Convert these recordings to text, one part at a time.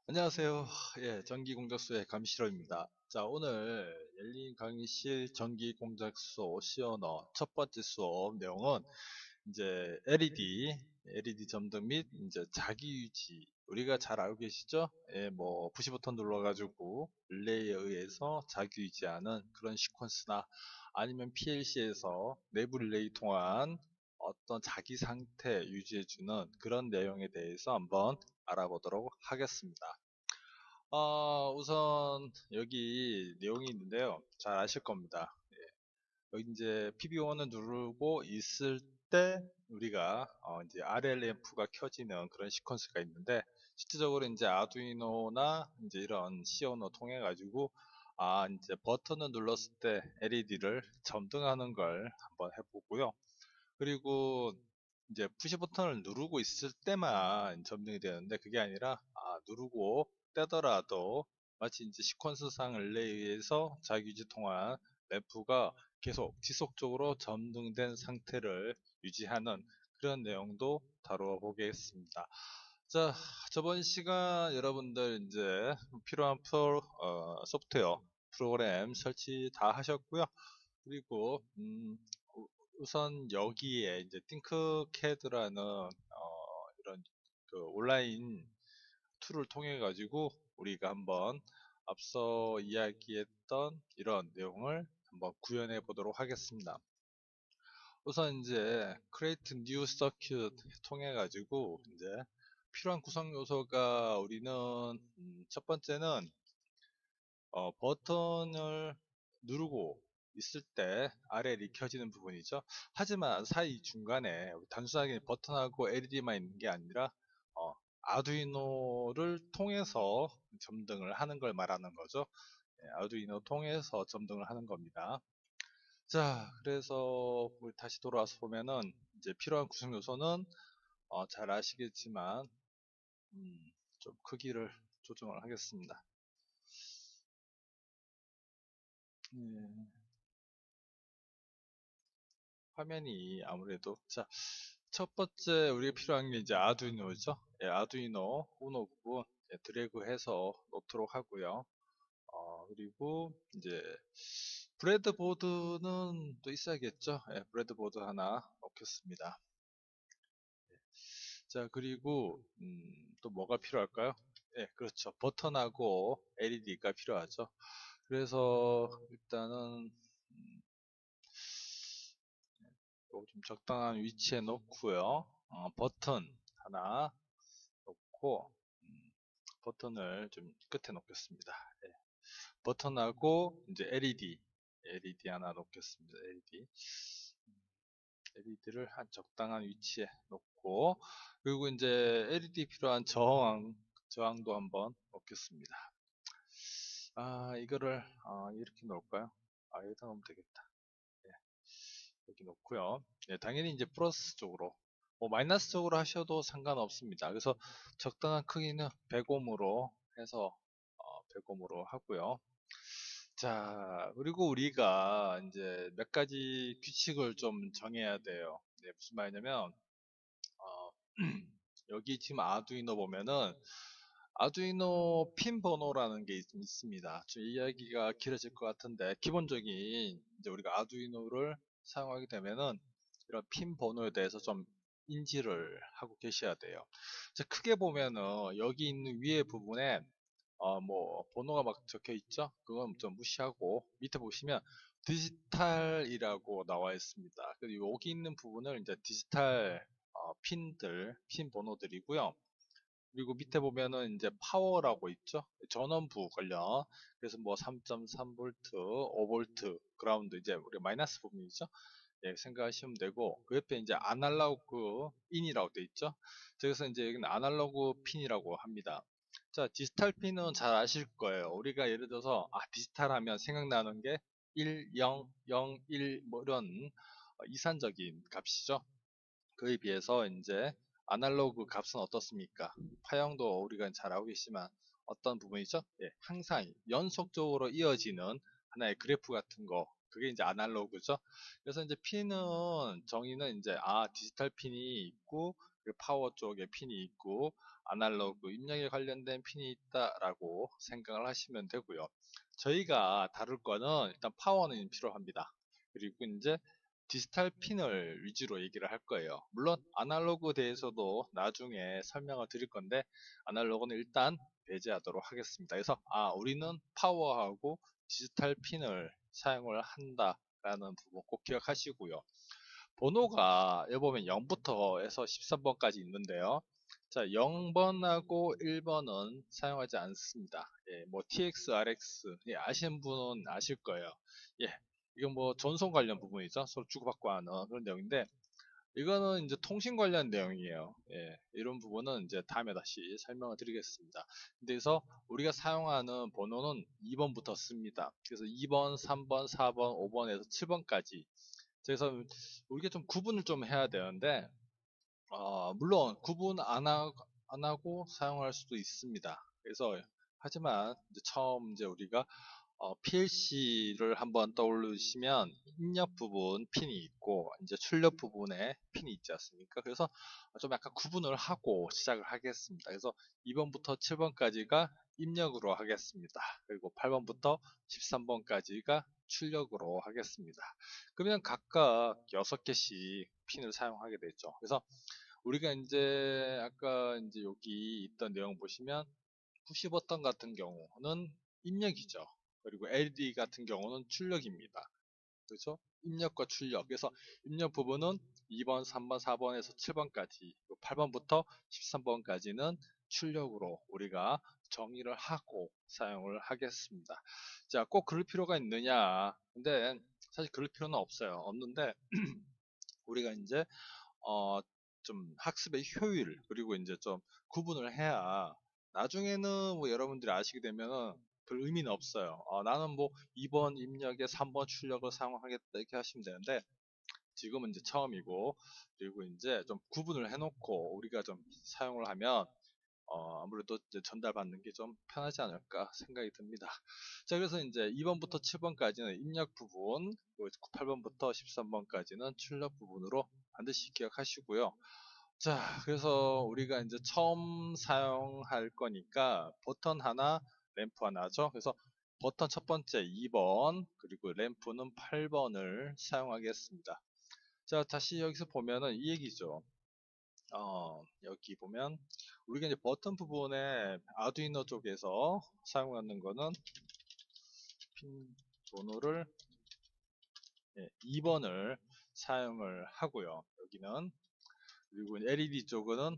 안녕하세요. 예, 전기공작소의 감시로입니다. 자, 오늘 열린 강의실 전기공작소 시언어 첫 번째 수업 내용은 이제 LED 점등 및 이제 자기유지. 우리가 잘 알고 계시죠? 예, 뭐 푸시 버튼 눌러가지고 릴레이에 의해서 자기유지하는 그런 시퀀스나 아니면 PLC에서 내부 릴레이 통한 어떤 자기 상태 유지해주는 그런 내용에 대해서 한번 알아보도록 하겠습니다. 우선 여기 내용이 있는데요. 잘 아실 겁니다. 여기 이제 PB1을 누르고 있을 때 우리가 이제 RLM프가 켜지는 그런 시퀀스가 있는데, 실질적으로 이제 아두이노나 이제 이런 시언어 통해 가지고 이제 버튼을 눌렀을 때 LED를 점등하는 걸 한번 해보고요. 그리고 이제 푸시 버튼을 누르고 있을 때만 점등이 되는데, 그게 아니라 누르고 떼더라도 마치 이제 시퀀스상 릴레이에 의해서 자기유지 통한 램프가 계속 지속적으로 점등된 상태를 유지하는 그런 내용도 다뤄보겠습니다. 자, 저번 시간 여러분들 이제 필요한 소프트웨어 프로그램 설치 다 하셨고요. 그리고 우선 여기에 이제 띵크캐드라는 이런 그 온라인 툴을 통해 가지고 우리가 한번 앞서 이야기했던 이런 내용을 한번 구현해 보도록 하겠습니다. 우선 이제 create new circuit 통해 가지고 이제 필요한 구성 요소가 우리는 첫 번째는 버튼을 누르고 있을 때 RL이 켜지는 부분이죠. 하지만 사이 중간에 단순하게 버튼하고 LED만 있는 게 아니라 어, 아두이노를 통해서 점등을 하는 걸 말하는 거죠. 아두이노 통해서 점등을 하는 겁니다. 자, 그래서 우리 다시 돌아와서 보면은 이제 필요한 구성 요소는 잘 아시겠지만 좀 크기를 조정을 하겠습니다. 예, 화면이 아무래도 첫 번째 우리가 필요한 게 이제 아두이노죠. 예, 아두이노 우노 부분 드래그해서 놓도록 하고요. 그리고 이제 브레드보드는 또 있어야겠죠. 예, 브레드보드 하나 넣겠습니다. 자, 그리고 또 뭐가 필요할까요? 예, 그렇죠. 버튼하고 LED가 필요하죠. 그래서 일단은 좀 적당한 위치에 놓고요. 버튼 하나 놓고 버튼을 좀 끝에 놓겠습니다. 예. 버튼하고 이제 LED 하나 놓겠습니다. LED를 한 적당한 위치에 놓고, 그리고 이제 LED 필요한 저항도 한번 놓겠습니다. 이거를 이렇게 놓을까요? 여기다 놓으면 되겠다. 예, 여기 놓고요. 예, 당연히 이제 플러스 쪽으로, 뭐 마이너스 쪽으로 하셔도 상관없습니다. 그래서 적당한 크기는 100옴으로 해서 100옴으로 하고요. 자, 그리고 우리가 이제 몇 가지 규칙을 좀 정해야 돼요. 네, 무슨 말이냐면, 어, 여기 지금 아두이노 보면은, 아두이노 핀 번호라는 게 있습니다. 좀 이야기가 길어질 것 같은데, 기본적인, 이제 우리가 아두이노를 사용하게 되면은, 이런 핀 번호에 대해서 좀 인지를 하고 계셔야 돼요. 자, 크게 보면은, 여기 있는 위에 부분에 뭐 번호가 막 적혀 있죠? 그건 좀 무시하고 밑에 보시면 디지털이라고 나와 있습니다. 그리고 여기 있는 부분을 이제 디지털 핀 번호들이고요. 그리고 밑에 보면은 이제 파워라고 있죠? 전원부 관련. 그래서 뭐 3.3V, 5V, 그라운드 이제 우리 마이너스 부분이죠? 예, 생각하시면 되고, 그 옆에 이제 아날로그 인이라고 돼 있죠? 그래서 이제 여기는 아날로그 핀이라고 합니다. 자, 디지털 핀은 잘 아실 거예요. 우리가 예를 들어서 디지털 하면 생각나는 게 1, 0, 0, 1 뭐 이런 이산적인 값이죠. 그에 비해서 이제 아날로그 값은 어떻습니까? 파형도 우리가 잘 알고 계시지만 어떤 부분이죠? 예, 항상 연속적으로 이어지는 하나의 그래프 같은 거, 그게 이제 아날로그죠. 그래서 이제 핀은 정의는 이제 디지털 핀이 있고, 그리고 파워 쪽에 핀이 있고, 아날로그 입력에 관련된 핀이 있다라고 생각을 하시면 되고요. 저희가 다룰 거는 일단 파워는 필요합니다. 그리고 이제 디지털 핀을 위주로 얘기를 할 거예요. 물론 아날로그에 대해서도 나중에 설명을 드릴 건데 아날로그는 일단 배제하도록 하겠습니다. 그래서 우리는 파워하고 디지털 핀을 사용을 한다라는 부분 꼭 기억하시고요. 번호가 여기 보면 0부터 해서 13번까지 있는데요. 자, 0번하고 1번은 사용하지 않습니다. 예, 뭐 TX, RX 예, 아시는 분은 아실 거예요. 예, 이건 뭐 전송 관련 부분이죠. 서로 주고받고 하는 그런 내용인데 이거는 이제 통신 관련 내용이에요. 예, 이런 부분은 이제 다음에 다시 설명을 드리겠습니다. 그래서 우리가 사용하는 번호는 2번부터 씁니다. 그래서 2번, 3번, 4번, 5번에서 7번까지 그래서 우리가 좀 구분을 좀 해야 되는데 물론 구분 안 하고 사용할 수도 있습니다. 그래서 하지만 이제 처음 이제 우리가 PLC를 한번 떠올리시면 입력 부분 핀이 있고 이제 출력 부분에 핀이 있지 않습니까? 그래서 좀 약간 구분을 하고 시작을 하겠습니다. 그래서 2번부터 7번까지가 입력으로 하겠습니다. 그리고 8번부터 13번까지가 출력으로 하겠습니다. 그러면 각각 6개씩 핀을 사용하게 되죠. 그래서 우리가 이제 아까 이제 여기 있던 내용 보시면 푸시 버튼 같은 경우는 입력이죠. 그리고 LED 같은 경우는 출력입니다. 그렇죠? 입력과 출력. 그래서 입력 부분은 2번, 3번, 4번에서 7번까지, 8번부터 13번까지는 출력으로 우리가 정의를 하고 사용을 하겠습니다. 자, 꼭 그럴 필요가 있느냐? 근데 사실 그럴 필요는 없어요. 없는데 우리가 이제 어, 좀 학습의 효율 그리고 이제 좀 구분을 해야 나중에는 뭐 여러분들이 아시게 되면은 별 의미는 없어요. 나는 뭐 2번 입력에 3번 출력을 사용하겠다 이렇게 하시면 되는데 지금은 이제 처음이고 그리고 이제 좀 구분을 해놓고 우리가 좀 사용을 하면 아무래도 이제 전달받는 게 좀 편하지 않을까 생각이 듭니다. 자, 그래서 이제 2번부터 7번까지는 입력 부분, 그리고 8번부터 13번까지는 출력 부분으로 반드시 기억하시고요. 자, 그래서 우리가 이제 처음 사용할 거니까 버튼 하나, 램프 하나죠. 그래서 버튼 첫 번째 2번, 그리고 램프는 8번을 사용하겠습니다. 자, 다시 여기서 보면은 이 얘기죠. 여기 보면 우리가 이제 버튼 부분에 아두이노 쪽에서 사용하는 거는 핀 번호를 2번을 사용을 하고요. 여기는 그리고 LED 쪽은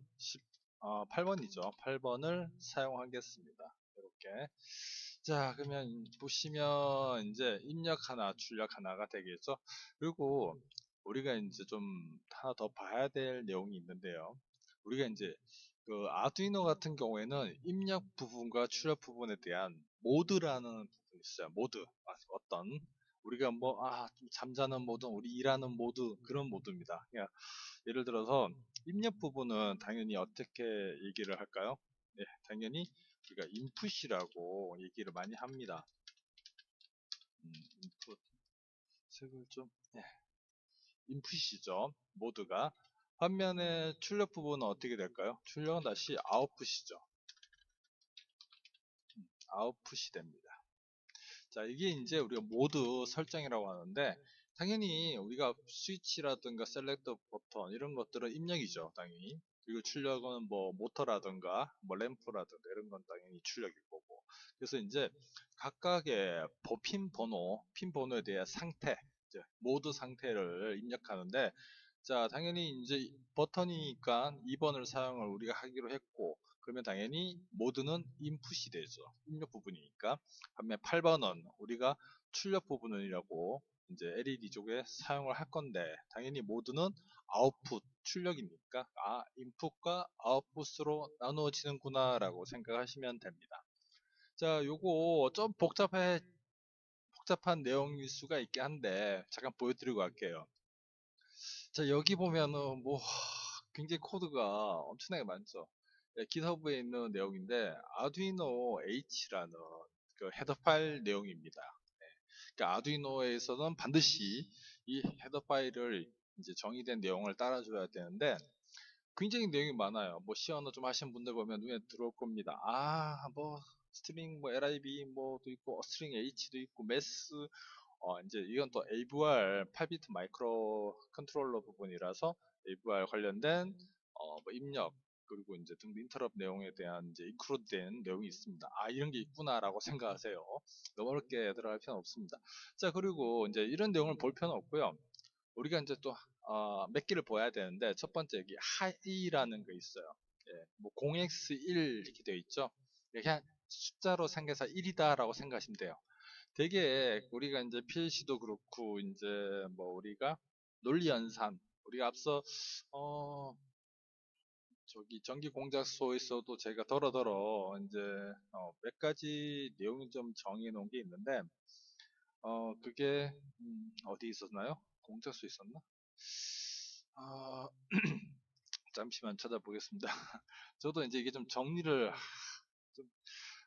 8번이죠. 8번을 사용하겠습니다. 이렇게. 자, 그러면 보시면 이제 입력 하나, 출력 하나가 되겠죠. 그리고 우리가 이제 좀 하나 더 봐야 될 내용이 있는데요. 우리가 이제 그 아두이노 같은 경우에는 입력 부분과 출력 부분에 대한 모드라는 부분이 있어요. 모드. 어떤 우리가 뭐 좀 잠자는 모드, 우리 일하는 모드 그런 모드입니다. 그러니까 예를 들어서 입력 부분은 당연히 어떻게 얘기를 할까요? 네, 당연히 우리가 인풋이라고 얘기를 많이 합니다. 인풋 색을 좀 인풋이죠. 모드가 반면에 출력 부분은 어떻게 될까요? 출력은 다시 아웃풋이죠. 아웃풋이 됩니다. 자, 이게 이제 우리가 모드 설정이라고 하는데 당연히 우리가 스위치라든가 셀렉터 버튼 이런 것들은 입력이죠, 당연히. 그리고 출력은 뭐 모터라든가 뭐 램프라든가 이런 건 당연히 출력일 거고. 그래서 이제 각각의 핀 번호에 대한 상태, 이제 모드 상태를 입력하는데 자, 당연히 이제 버튼이니까 2번을 사용을 우리가 하기로 했고 그러면 당연히 모드는 인풋이 되죠. 입력 부분이니까. 반면 8번은 우리가 출력 부분이라고 이제 LED 쪽에 사용을 할 건데 당연히 모드는 아웃풋 출력이니까 인풋과 아웃풋으로 나누어지는구나 라고 생각하시면 됩니다. 자, 요거 좀 복잡한 내용일 수가 있긴 한데 잠깐 보여드리고 갈게요. 자, 여기 보면은 뭐 굉장히 코드가 엄청나게 많죠. GitHub에 있는 내용인데 아두이노 H라는 그 헤더 파일 내용입니다. 그러니까 아두이노에서는 반드시 이 헤더 파일을 이제 정의된 내용을 따라줘야 되는데 굉장히 내용이 많아요. 뭐 C 언어 좀 하시는 분들 보면 눈에 들어올 겁니다. 뭐 스트링 뭐 LIB 뭐도 있고 스트링 H도 있고 매스 이제 이건 또 AVR 8비트 마이크로 컨트롤러 부분이라서 AVR 관련된 뭐 입력 그리고 이제 등등 인터럽 내용에 대한 이제 인크루드된 내용이 있습니다. 이런 게 있구나라고 생각하세요. 너무 어렵게 들어갈 필요는 없습니다. 자, 그리고 이제 이런 내용을 볼 필요는 없고요. 우리가 이제 또 몇 개를 봐야 되는데 첫 번째 여기 하이라는 거 있어요. 예, 뭐 0x1 이렇게 되어 있죠. 그냥 숫자로 생겨서 1이다라고 생각하시면 돼요. 되게 우리가 이제 PLC도 그렇고 이제 뭐 우리가 논리 연산 우리가 앞서 어 저기 전기 공작소에서도 제가 더러더러 이제 몇 가지 내용을 좀 정해 놓은 게 있는데 그게 어디 있었나요? 공작소 있었나? 아, 잠시만 찾아보겠습니다. 저도 이제 이게 좀 정리를 좀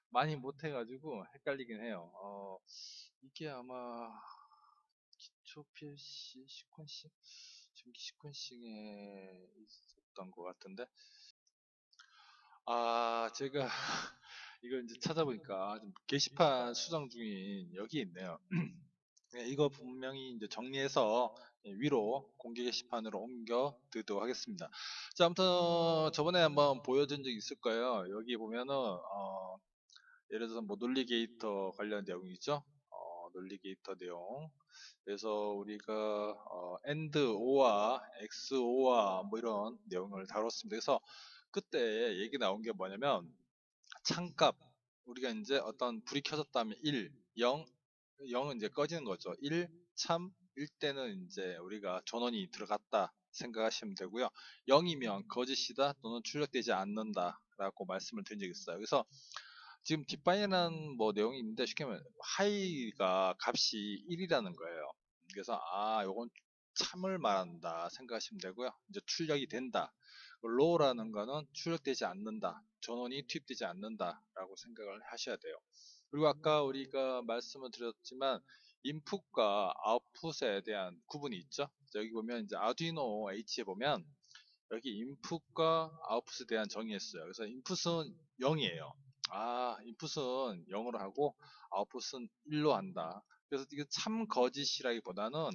많이 못 해가지고 헷갈리긴 해요. 이게 아마 기초 PC 시퀀싱? 전기 시퀀싱에 있었던 것 같은데. 제가 이걸 이제 찾아보니까 좀 게시판 수정 중인 여기 있네요. 네, 이거 분명히 이제 정리해서 위로 공개 게시판으로 옮겨 드리도록 하겠습니다. 자, 아무튼 저번에 한번 보여준 적 있을 거예요. 여기 보면은 예를 들어서 뭐 논리 게이터 관련 내용이죠. 논리 게이터 내용. 그래서 우리가 AND, OR, XOR 뭐 이런 내용을 다뤘습니다. 그래서 그때 얘기 나온 게 뭐냐면 창값 우리가 이제 어떤 불이 켜졌다면 1, 0, 0은 이제 꺼지는 거죠. 1, 참, 1 때는 이제 우리가 전원이 들어갔다 생각하시면 되고요. 0이면 거짓이다 또는 출력되지 않는다라고 말씀을 드린 적이 있어요. 그래서 지금 딥바이라는 뭐 내용이 있는데 쉽게 말하면 하이가 값이 1이라는 거예요. 그래서 요건 참을 말한다 생각하시면 되고요. 이제 출력이 된다. 로우라는 거는 출력되지 않는다. 전원이 투입되지 않는다라고 생각을 하셔야 돼요. 그리고 아까 우리가 말씀을 드렸지만 인풋과 아웃풋에 대한 구분이 있죠. 여기 보면 이제 아두이노 H에 보면 여기 인풋과 아웃풋에 대한 정의했어요. 그래서 인풋은 0이에요. 인풋은 0으로 하고 아웃풋은 1로 한다. 그래서 이게 참 거짓이라기보다는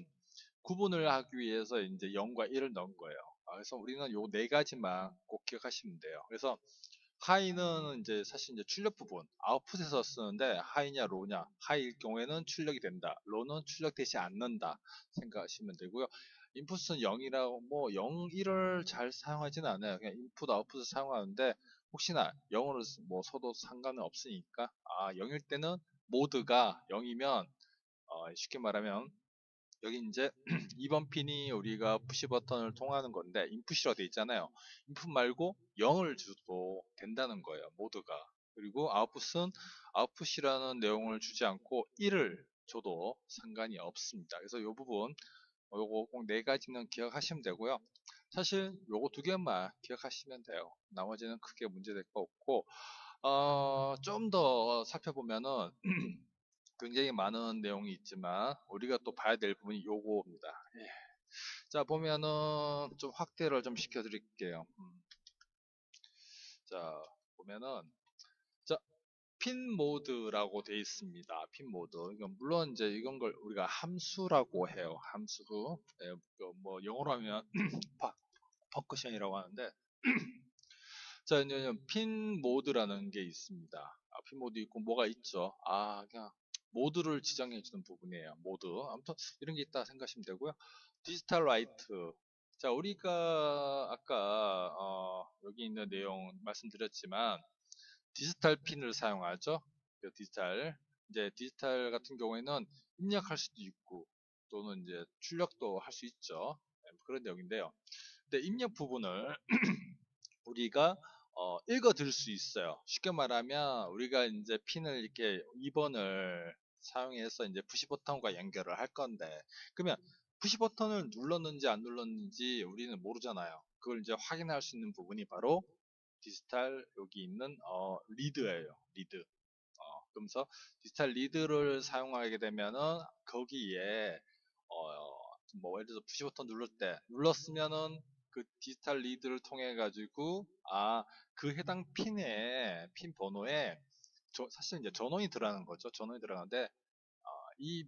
구분을 하기 위해서 이제 0과 1을 넣은 거예요. 그래서 우리는 요 네 가지만 꼭 기억하시면 돼요. 그래서 하이는 이제 사실 이제 출력 부분, 아웃풋에서 쓰는데 하이냐 로냐, 하이일 경우에는 출력이 된다, 로는 출력되지 않는다 생각하시면 되고요. 인풋은 0이라고 뭐 0, 1을 잘 사용하지는 않아요. 그냥 인풋, 아웃풋을 사용하는데 혹시나 0으로 뭐 써도 상관은 없으니까 0일 때는 모드가 0이면 쉽게 말하면 여기 이제 2번 핀이 우리가 푸시 버튼을 통하는 건데 인풋이라고 되어 있잖아요. 인풋 말고 0을 줘도 된다는 거예요. 모드가. 그리고 아웃풋은 아웃풋이라는 내용을 주지 않고 1을 줘도 상관이 없습니다. 그래서 이 부분 요거 꼭 네 가지는 기억하시면 되고요. 사실 요거 두 개만 기억하시면 돼요. 나머지는 크게 문제될 거 없고 좀 더 살펴보면은 굉장히 많은 내용이 있지만 우리가 또 봐야 될 부분이 요거입니다. 예. 자, 보면은 좀 확대를 좀 시켜드릴게요. 자, 보면은 자, 핀 모드라고 되어 있습니다. 핀 모드. 이건 물론 이제 이건 걸 우리가 함수라고 해요. 함수. 예, 뭐 영어로 하면 펑크션이라고 하는데 자, 이제 핀 모드라는 게 있습니다. 핀 모드 있고 뭐가 있죠? 그냥 모드를 지정해 주는 부분이에요. 모드. 아무튼 이런 게 있다 생각하시면 되고요. 디지털 라이트. 자, 우리가 아까 여기 있는 내용 말씀드렸지만 디지털 핀을 사용하죠. 디지털. 이제 디지털 같은 경우에는 입력할 수도 있고 또는 이제 출력도 할 수 있죠. 그런 내용인데요. 근데 입력 부분을 우리가 읽어 들 수 있어요. 쉽게 말하면 우리가 이제 핀을 이렇게 2번을 사용해서 이제 푸시 버튼과 연결을 할 건데 그러면 푸시 버튼을 눌렀는지 안 눌렀는지 우리는 모르잖아요. 그걸 이제 확인할 수 있는 부분이 바로 디지털 여기 있는 리드예요. 리드. 그러면서 디지털 리드를 사용하게 되면은 거기에 뭐 예를 들어서 푸시 버튼 누를 때 눌렀으면은 그 디지털 리드를 통해 가지고 그 해당 핀 번호에 사실 이제 전원이 들어가는 거죠. 전원이 들어가는데 이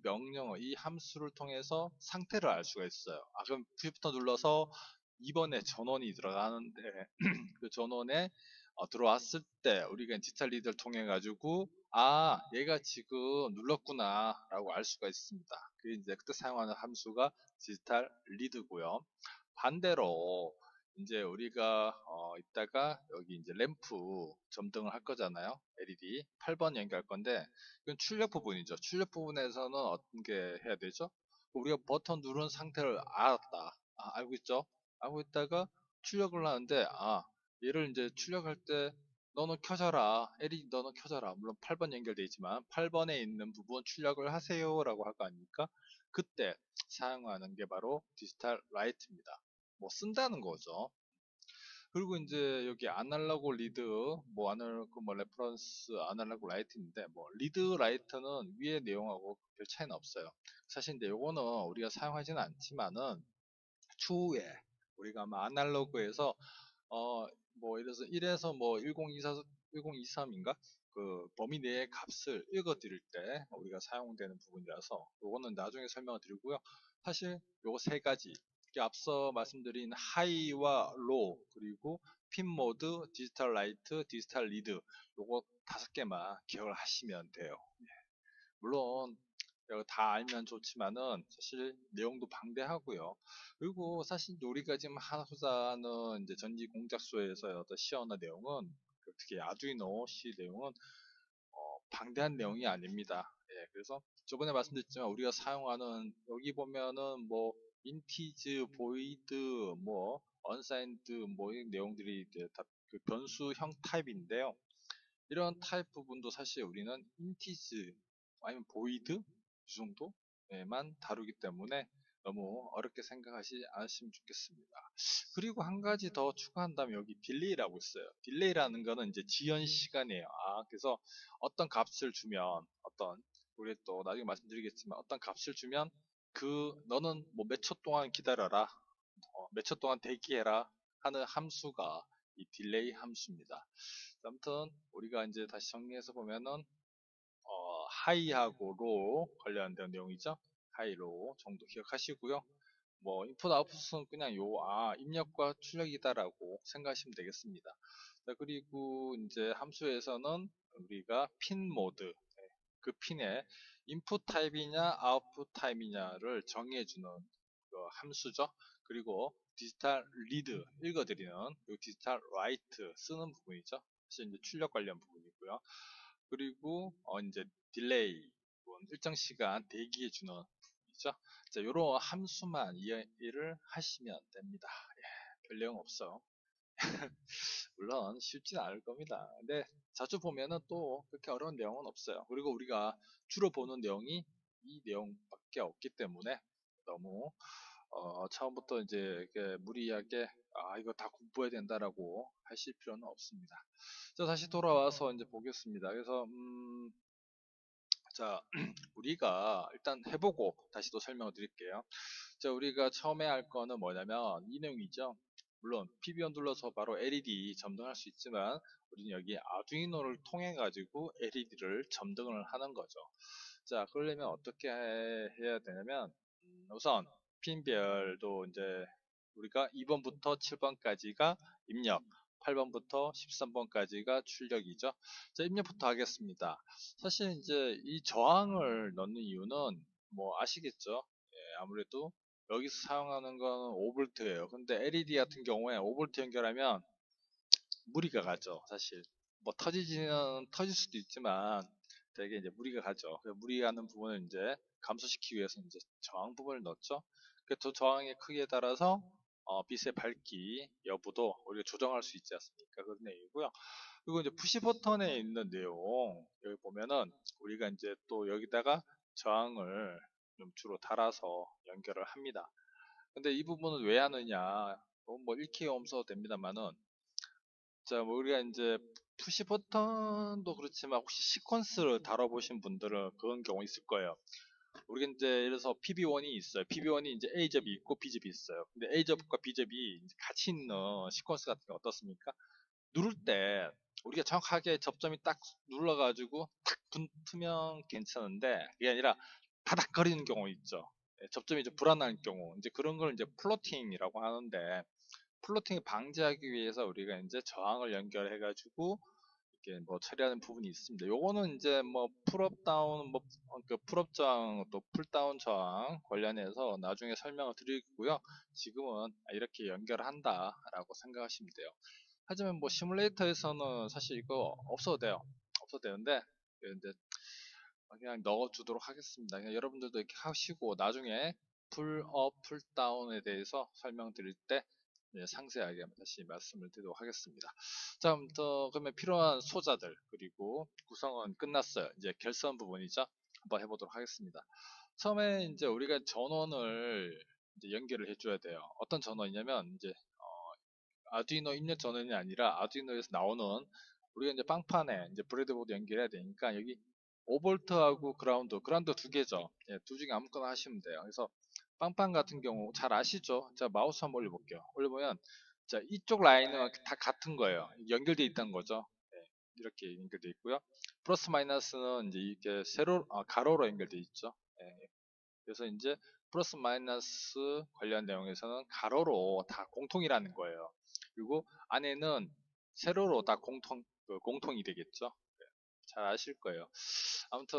함수를 통해서 상태를 알 수가 있어요. 그럼 F부터 눌러서 2번에 전원이 들어가는데 그 전원에 들어왔을 때 우리가 디지털 리드를 통해 가지고 얘가 지금 눌렀구나 라고 알 수가 있습니다. 그게 이제 그때 사용하는 함수가 디지털 리드고요. 반대로 이제 우리가 이따가 여기 이제 램프 점등을 할 거잖아요. LED 8번 연결할 건데 이건 출력 부분이죠. 출력 부분에서는 어떤 게 해야 되죠? 우리가 버튼 누른 상태를 알았다. 알고 있죠? 알고 있다가 출력을 하는데 얘를 이제 출력할 때 너는 켜져라. LED 너는 켜져라. 물론 8번 연결되어 있지만 8번에 있는 부분 출력을 하세요 라고 할 거 아닙니까? 그때 사용하는 게 바로 디지털 라이트입니다. 뭐 쓴다는 거죠. 그리고 이제 여기 아날로그 리드, 뭐 아날로그 뭐 레퍼런스 아날로그 라이트인데 뭐 리드 라이트는 위의 내용하고 별 차이는 없어요. 사실 이제 요거는 우리가 사용하지는 않지만은 추후에 우리가 아마 아날로그에서 뭐 이래서 1에서 뭐 1024, 1023인가 그 범위 내의 값을 읽어 드릴 때 우리가 사용되는 부분이라서 요거는 나중에 설명을 드리고요. 사실 요거 세 가지 앞서 말씀드린 하이와 로우 그리고 핀 모드, 디지털 라이트, 디지털 리드 요거 5개만 기억을 하시면 돼요. 물론 다 알면 좋지만은 사실 내용도 방대하고요. 그리고 사실 우리가 지금 하고자 하는 이제 전지 공작소에서의 어떤 시연화 내용은 특히 아두이노 C 내용은 방대한 내용이 아닙니다. 그래서 저번에 말씀드렸지만 우리가 사용하는 여기 보면은 뭐 인티즈, 보이드, 뭐 언사인드 뭐 이 내용들이 이제 다그 변수형 타입인데요. 이런 타입 부분도 사실 우리는 인티즈 아니면 보이드 이 정도만 다루기 때문에 너무 어렵게 생각하지 않으시면 좋겠습니다. 그리고 한 가지 더 추가한다면 여기 딜레이라고 있어요. 딜레이라는 거는 이제 지연 시간이에요. 그래서 어떤 값을 주면 우리 또 나중에 말씀드리겠지만 어떤 값을 주면 너는 뭐 몇 초 동안 기다려라, 몇 초 동안 대기해라 하는 함수가 이 딜레이 함수입니다. 아무튼 우리가 이제 다시 정리해서 보면은 하이하고 로우 관련된 내용이죠. 하이, 로우 정도 기억하시고요. 뭐 인풋 아웃풋은 그냥 입력과 출력이다라고 생각하시면 되겠습니다. 자, 그리고 이제 함수에서는 우리가 핀 모드, 그 핀에 인풋 타입이냐 아웃풋 타입이냐를 정해주는 그 함수죠. 그리고 디지털 리드 읽어드리는 디지털 라이트 쓰는 부분이죠. 사실 이제 출력 관련 부분이고요. 그리고 이제 딜레이 일정 시간 대기해주는 부분이죠. 자, 요런 함수만 이해를 하시면 됩니다. 별 내용 없어. 물론 쉽진 않을 겁니다. 근데 자주 보면은 또 그렇게 어려운 내용은 없어요. 그리고 우리가 주로 보는 내용이 이 내용밖에 없기 때문에 너무 처음부터 이제 이렇게 무리하게 이거 다 공부해야 된다라고 하실 필요는 없습니다. 자, 다시 돌아와서 이제 보겠습니다. 그래서 자, 우리가 일단 해보고 다시 또 설명을 드릴게요. 자, 우리가 처음에 할 거는 뭐냐면 이 내용이죠. 물론 PBO 눌러서 바로 LED 점등할 수 있지만 우리는 여기 아두이노를 통해 가지고 LED를 점등을 하는 거죠. 자, 그러려면 어떻게 해야 되냐면 우선 핀별도 이제 우리가 2번부터 7번까지가 입력, 8번부터 13번까지가 출력이죠. 자, 입력부터 하겠습니다. 사실 이제 이 저항을 넣는 이유는 뭐 아시겠죠? 아무래도 여기서 사용하는 거는 5V예요. 근데 LED 같은 경우에 5V 연결하면 무리가 가죠. 사실 뭐 터질 수도 있지만 되게 이제 무리가 가죠. 무리가 가는 부분을 이제 감소시키기 위해서 이제 저항 부분을 넣었죠. 그 저항의 크기에 따라서 빛의 밝기 여부도 우리가 조정할 수 있지 않습니까? 그런 내용이고요. 그리고 이제 푸시 버튼에 있는 내용 여기 보면은 우리가 이제 또 여기다가 저항을 좀 주로 달아서 연결을 합니다. 근데 이 부분은 왜 하느냐? 뭐 읽기 없어도 됩니다만은 자, 뭐 우리가 이제 푸시 버튼도 그렇지만 혹시 시퀀스를 다뤄보신 분들은 그런 경우 있을 거예요. 우리가 이제 예를 들어서 PB1이 있어요. PB1이 이제 A접이 있고 B접이 있어요. 근데 A접과 B접이 같이 있는 시퀀스 같은 게 어떻습니까? 누를 때 우리가 정확하게 접점이 딱 눌러가지고 탁 붙으면 괜찮은데 그게 아니라 바닥거리는 경우 있죠. 예, 접점이 좀 불안한 경우 이제 그런 걸 이제 플로팅이라고 하는데 플로팅을 방지하기 위해서 우리가 이제 저항을 연결해가지고 이렇게 뭐 처리하는 부분이 있습니다. 요거는 이제 뭐 풀업 다운 그 풀업 저항 또 풀다운 저항 관련해서 나중에 설명을 드리고요. 지금은 이렇게 연결한다라고 생각하시면 돼요. 하지만 뭐 시뮬레이터에서는 사실 이거 없어도 돼요. 없어도 되는데 이제 그냥 넣어주도록 하겠습니다. 그냥 여러분들도 이렇게 하시고 나중에 풀업, 풀다운에 대해서 설명드릴 때 상세하게 다시 말씀을 드리도록 하겠습니다. 자, 그러면 필요한 소자들 그리고 구성은 끝났어요. 이제 결선 부분이죠. 한번 해보도록 하겠습니다. 처음에 이제 우리가 전원을 이제 연결을 해줘야 돼요. 어떤 전원이냐면 이제 아두이노 입력 전원이 아니라 아두이노에서 나오는 우리가 이제 빵판에 이제 브레드보드 연결해야 되니까 여기 5V하고 그라운드 두 개죠. 예, 둘 중에 아무거나 하시면 돼요. 그래서 빵판 같은 경우 잘 아시죠? 자, 마우스 한번 올려볼게요. 올려보면 자, 이쪽 라인은 다 같은 거예요. 연결되어 있다는 거죠. 예, 이렇게 연결되어 있고요. 플러스 마이너스는 이제 이렇게 가로로 연결되어 있죠. 예, 그래서 이제 플러스 마이너스 관련 내용에서는 가로로 다 공통이라는 거예요. 그리고 안에는 세로로 다 공통이 되겠죠. 네, 잘 아실 거예요. 아무튼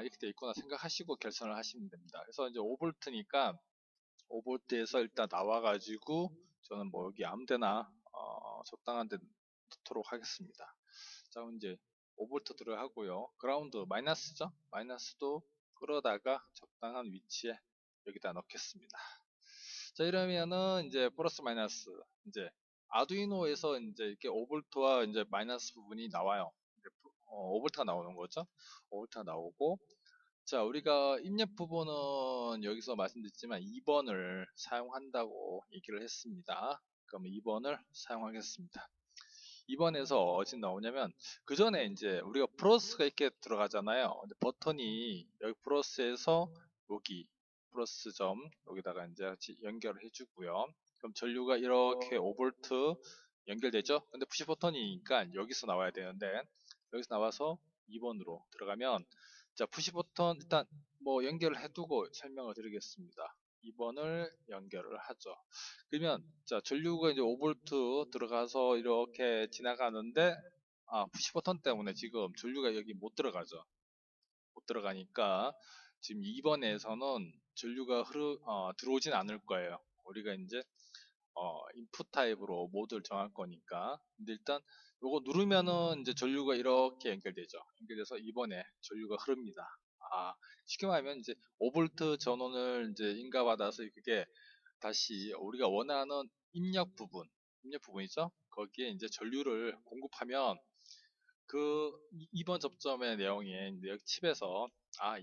이렇게 돼 있구나 생각하시고 결선을 하시면 됩니다. 그래서 이제 5V니까 5V에서 일단 나와가지고 저는 뭐 여기 아무데나 적당한 데 넣도록 하겠습니다. 자, 그럼 이제 5V 들어가고요. 그라운드 마이너스죠? 마이너스도 끌어다가 적당한 위치에 여기다 넣겠습니다. 자, 이러면은 이제 플러스 마이너스 이제 아두이노에서 이제 이렇게 5V와 이제 마이너스 부분이 나와요. 5V가 나오는 거죠. 5V가 나오고 자, 우리가 입력 부분은 여기서 말씀드렸지만 2번을 사용한다고 얘기를 했습니다. 그럼 2번을 사용하겠습니다. 2번에서 어디 나오냐면 그 전에 이제 우리가 플러스가 이렇게 들어가잖아요. 근데 버튼이 여기 플러스에서 여기 플러스 점 여기다가 이제 같이 연결을 해주고요. 그럼 전류가 이렇게 5V 연결되죠? 근데 푸시 버튼이니까 여기서 나와야 되는데 여기서 나와서 2번으로 들어가면 자 푸시 버튼 일단 뭐 연결을 해두고 설명을 드리겠습니다. 2번을 연결을 하죠. 그러면 자 전류가 이제 5V 들어가서 이렇게 지나가는데 푸시 버튼 때문에 지금 전류가 여기 못 들어가죠. 못 들어가니까 지금 2번에서는 전류가 들어오진 않을 거예요. 우리가 이제 인풋 타입으로 모드를 정할 거니까. 근데 일단 요거 누르면은 이제 전류가 이렇게 연결되죠. 연결돼서 2번에 전류가 흐릅니다. 쉽게 말하면 이제 5V 전원을 이제 인가받아서 그게 다시 우리가 원하는 입력 부분이죠. 거기에 이제 전류를 공급하면 그 2번 접점의 내용이 이제 여기 칩에서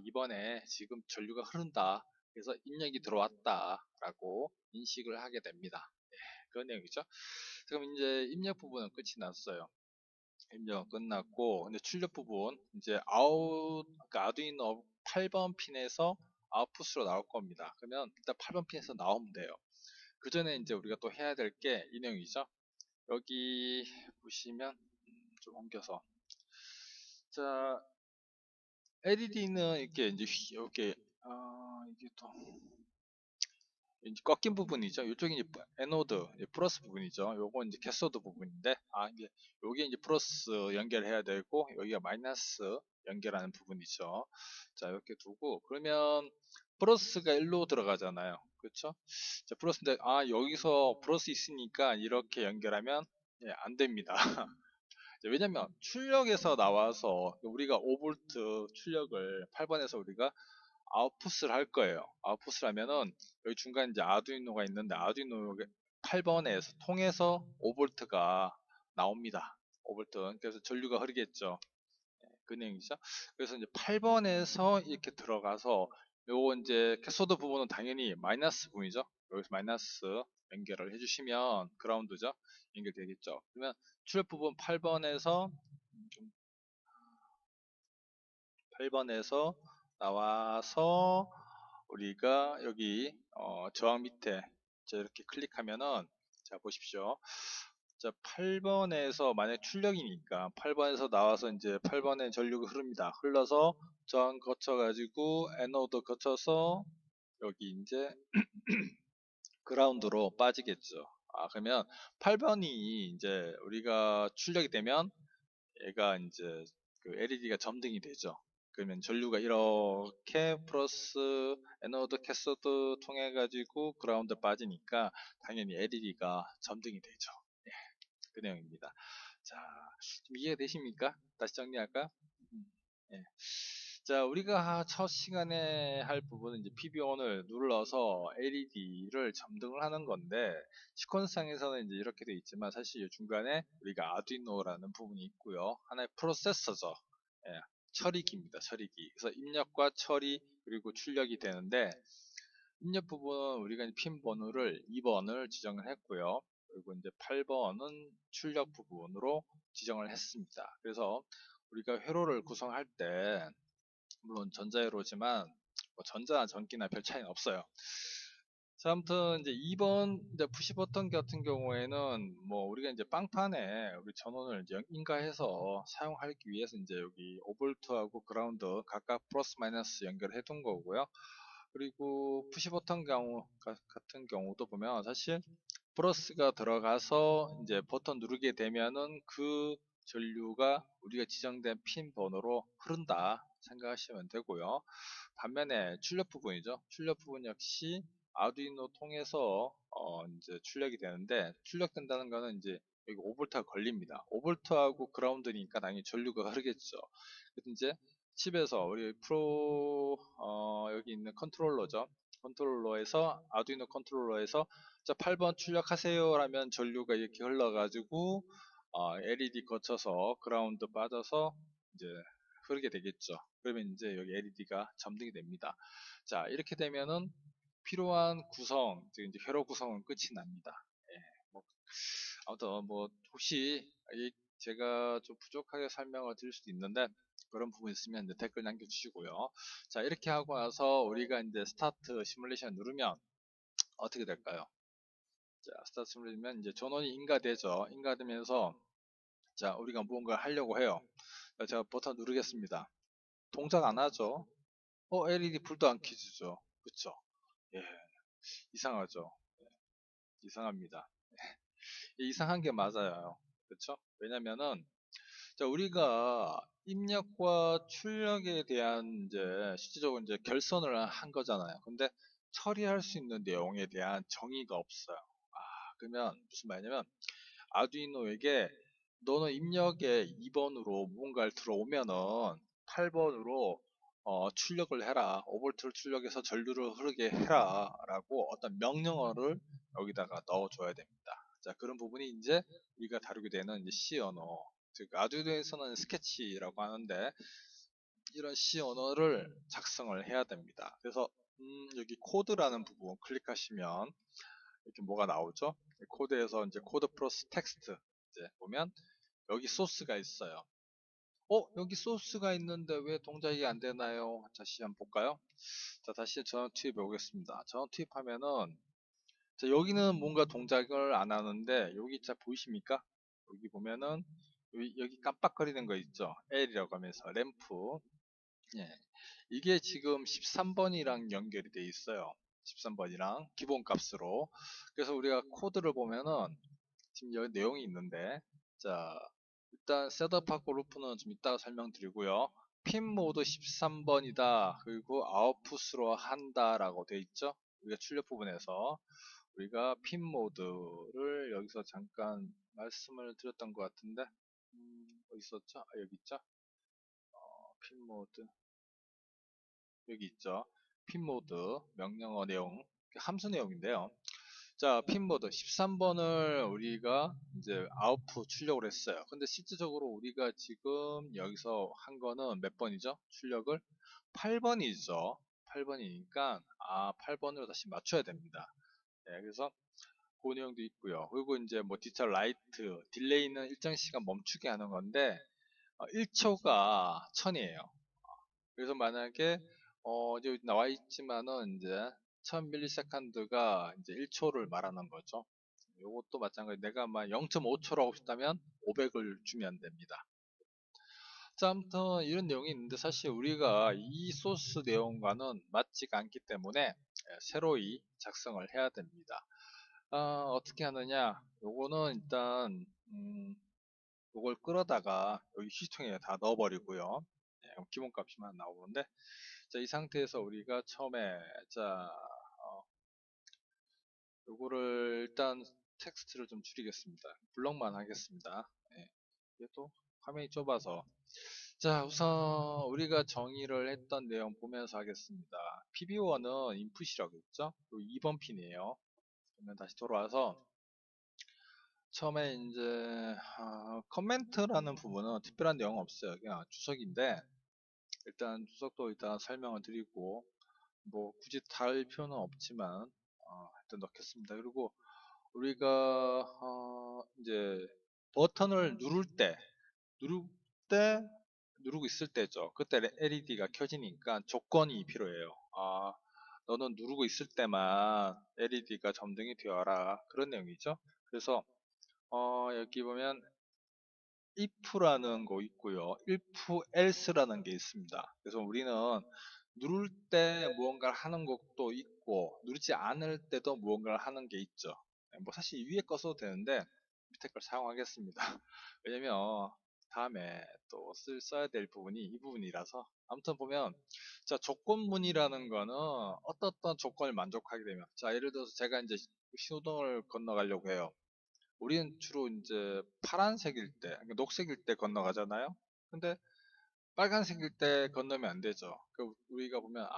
이번에 지금 전류가 흐른다. 그래서 입력이 들어왔다라고 인식을 하게 됩니다. 그런 내용이죠. 그럼 이제 입력 부분은 끝이 났어요. 입력은 끝났고, 근데 출력 부분 이제 그러니까 아두이노 8번 핀에서 아웃풋으로 나올 겁니다. 그러면 일단 8번 핀에서 나오면 돼요. 그 전에 이제 우리가 또 해야 될 게 이 내용이죠. 여기 보시면 좀 옮겨서 자 LED는 이렇게 이제 이렇게 이게 또 이제 꺾인 부분이죠. 이쪽이 이제 에노드, 이제 플러스 부분이죠. 요거 이제 캐소드 부분인데, 이게 요게 이제 플러스 연결해야 되고, 여기가 마이너스 연결하는 부분이죠. 자, 이렇게 두고, 그러면 플러스가 일로 들어가잖아요. 그렇죠? 자, 플러스인데, 여기서 플러스 있으니까 이렇게 연결하면 안 됩니다. 왜냐면 출력에서 나와서 우리가 5V 출력을 8번에서 우리가 아웃풋을 할 거예요. 아웃풋을 하면은 여기 중간에 이제 아두이노가 있는데 아두이노 8번에서 통해서 5V가 나옵니다. 5V. 그래서 전류가 흐르겠죠. 그 내용이죠. 그래서 이제 8번에서 이렇게 들어가서 요거 이제 캐소드 부분은 당연히 마이너스 부분이죠. 여기서 마이너스 연결을 해주시면 그라운드죠. 연결되겠죠. 그러면 출력 부분 8번에서 나와서 우리가 여기 저항 밑에 자, 이렇게 클릭하면은 자 보십시오. 자 8번에서 만약 출력이니까 8번에서 나와서 이제 8번에 전류가 흐릅니다. 흘러서 저항 거쳐 가지고 에노드 거쳐서 여기 이제 그라운드로 빠지겠죠. 아 그러면 8번이 이제 우리가 출력이 되면 얘가 이제 그 LED가 점등이 되죠. 그러면 전류가 이렇게 플러스 에너드 캐서드 통해 가지고 그라운드 빠지니까 당연히 LED가 점등이 되죠. 예, 그 내용입니다. 자, 좀 이해가 되십니까? 다시 정리할까요? 음, 예. 자, 우리가 첫 시간에 할 부분은 이제 PB1을 눌러서 LED를 점등을 하는 건데, 시퀀스상에서는 이제 이렇게 되어 있지만, 사실 이 중간에 우리가 아두이노라는 부분이 있고요. 하나의 프로세서죠. 예, 처리기입니다. 처리기. 그래서 입력과 처리, 그리고 출력이 되는데, 입력 부분은 우리가 이제 핀 번호를 2번을 지정을 했고요. 그리고 이제 8번은 출력 부분으로 지정을 했습니다. 그래서 우리가 회로를 구성할 때 물론 전자회로지만 뭐 전자나 전기나 별 차이는 없어요. 자, 아무튼 이제 2번 이제 푸시 버튼 같은 경우에는 뭐 우리가 이제 빵판에 우리 전원을 이제 인가해서 사용하기 위해서 이제 여기 5V하고 그라운드 각각 플러스 마이너스 연결해 둔 거고요. 그리고 푸시 버튼 경우 같은 경우도 보면 사실 플러스가 들어가서 이제 버튼 누르게 되면은 그 전류가 우리가 지정된 핀 번호로 흐른다 생각하시면 되고요. 반면에 출력 부분이죠. 출력 부분 역시 아두이노 통해서 이제 출력이 되는데 출력된다는 거는 이제 여기 5V가 걸립니다. 5V하고 그라운드니까 당연히 전류가 흐르겠죠. 그래서 이제 칩에서 우리 여기 있는 컨트롤러죠. 컨트롤러에서 아두이노 컨트롤러에서 자 8번 출력하세요 라면 전류가 이렇게 흘러가지고 LED 거쳐서 그라운드 빠져서 이제 흐르게 되겠죠. 그러면 이제 여기 LED가 점등이 됩니다. 자 이렇게 되면은 필요한 구성, 즉 이제 회로 구성은 끝이 납니다. 예, 뭐 아무튼 뭐 혹시 제가 좀 부족하게 설명을 드릴 수도 있는데 그런 부분 있으면 이제 댓글 남겨주시고요. 자 이렇게 하고 나서 우리가 이제 스타트 시뮬레이션 누르면 어떻게 될까요? 자 스타트 시뮬레이션 이제 전원이 인가되죠. 인가되면서 자 우리가 무언가를 하려고 해요. 자, 제가 버튼 누르겠습니다. 동작 안 하죠. LED 불도 안 켜지죠. 그쵸? 예, 이상하죠. 이상합니다. 이상한 게 맞아요. 그쵸? 왜냐면은 자, 우리가 입력과 출력에 대한 이제 실질적으로 이제 결선을 한 거잖아요. 근데 처리할 수 있는 내용에 대한 정의가 없어요. 그러면 무슨 말이냐면 아두이노에게 너는 입력에 2번으로 무언가를 들어오면은 8번으로 출력을 해라. 5V를 출력해서 전류를 흐르게 해라. 라고 어떤 명령어를 여기다가 넣어줘야 됩니다. 자, 그런 부분이 이제 우리가 다루게 되는 이제 C 언어. 즉, 아두이노에서는 스케치라고 하는데 이런 C 언어를 작성을 해야 됩니다. 그래서 여기 코드라는 부분 클릭하시면 이렇게 뭐가 나오죠? 코드에서 이제 코드 플러스 텍스트 이제 보면 여기 소스가 있어요. 여기 소스가 있는데 왜 동작이 안 되나요? 다시 한번 볼까요? 자, 다시 전원 투입해 보겠습니다. 전원 투입하면은 자, 여기는 뭔가 동작을 안 하는데 여기 자 보이십니까? 여기 보면은 여기 깜빡거리는 거 있죠? L이라고 하면서 램프. 예. 이게 지금 13번이랑 연결이 돼 있어요. 13번이랑 기본 값으로. 그래서 우리가 코드를 보면은 지금 여기 내용이 있는데 자 일단 셋업하고 루프는 좀 이따가 설명드리고요. 핀 모드 13번이다. 그리고 아웃풋으로 한다 라고 돼 있죠. 우리가 출력 부분에서 우리가 핀 모드를 여기서 잠깐 말씀을 드렸던 것 같은데 어디 있었죠? 여기 있죠. 핀 모드 여기 있죠. 핀 모드 명령어 내용 함수 내용인데요. 자, 핀보드 13번을 우리가 이제 아웃풋 출력을 했어요. 근데 실질적으로 우리가 지금 여기서 한 거는 몇 번이죠? 출력을 8번이죠. 8번이니까 8번으로 다시 맞춰야 됩니다. 네, 그래서 그 내용도 있고요. 그리고 이제 뭐 디지털 라이트, 딜레이는 일정 시간 멈추게 하는 건데 1초가 1000이에요. 그래서 만약에 여기 나와 있지만은 이제 1000ms가 이제 1초를 말하는 거죠. 요것도 마찬가지. 내가 막 0.5초로 하고 싶다면 500을 주면 됩니다. 자, 아무튼 이런 내용이 있는데 사실 우리가 이 소스 내용과는 맞지가 않기 때문에 새로이 작성을 해야 됩니다. 어떻게 하느냐? 요거는 일단 요걸 끌어다가 여기 휴지통에 다 넣어버리고요. 기본값이만 나오는데, 자, 이 상태에서 우리가 처음에 자 요거를 일단 텍스트를 좀 줄이겠습니다. 블럭만 하겠습니다. 이게 또 화면이 좁아서. 자, 우선 우리가 정의를 했던 내용 보면서 하겠습니다. PB1은 인풋이라고 했죠? 2번 핀이에요. 그러면 다시 돌아와서 처음에 이제 커멘트라는 부분은 특별한 내용 없어요. 그냥 주석인데 일단 주석도 일단 설명을 드리고 뭐 굳이 달 필요는 없지만 일단 넣겠습니다. 그리고 우리가 이제 버튼을 누를 때 누르고 있을 때죠. 그때 LED가 켜지니까 조건이 필요해요. 너는 누르고 있을 때만 LED가 점등이 되어라. 그런 내용이죠. 그래서 여기 보면 if라는 거 있고요. if else라는 게 있습니다. 그래서 우리는 누를 때 무언가를 하는 것도 있고 누르지 않을 때도 무언가를 하는 게 있죠. 뭐 사실 위에 거 써도 되는데 밑에 걸 사용하겠습니다. 왜냐면 다음에 또 써야 될 부분이 이 부분이라서. 아무튼 보면 자, 조건문이라는 거는 어떤 조건을 만족하게 되면, 자, 예를 들어서 제가 이제 신호등을 건너가려고 해요. 우리는 주로 이제 파란색일 때, 그러니까 녹색일 때 건너가잖아요. 근데 빨간색일 때 건너면 안 되죠. 우리가 보면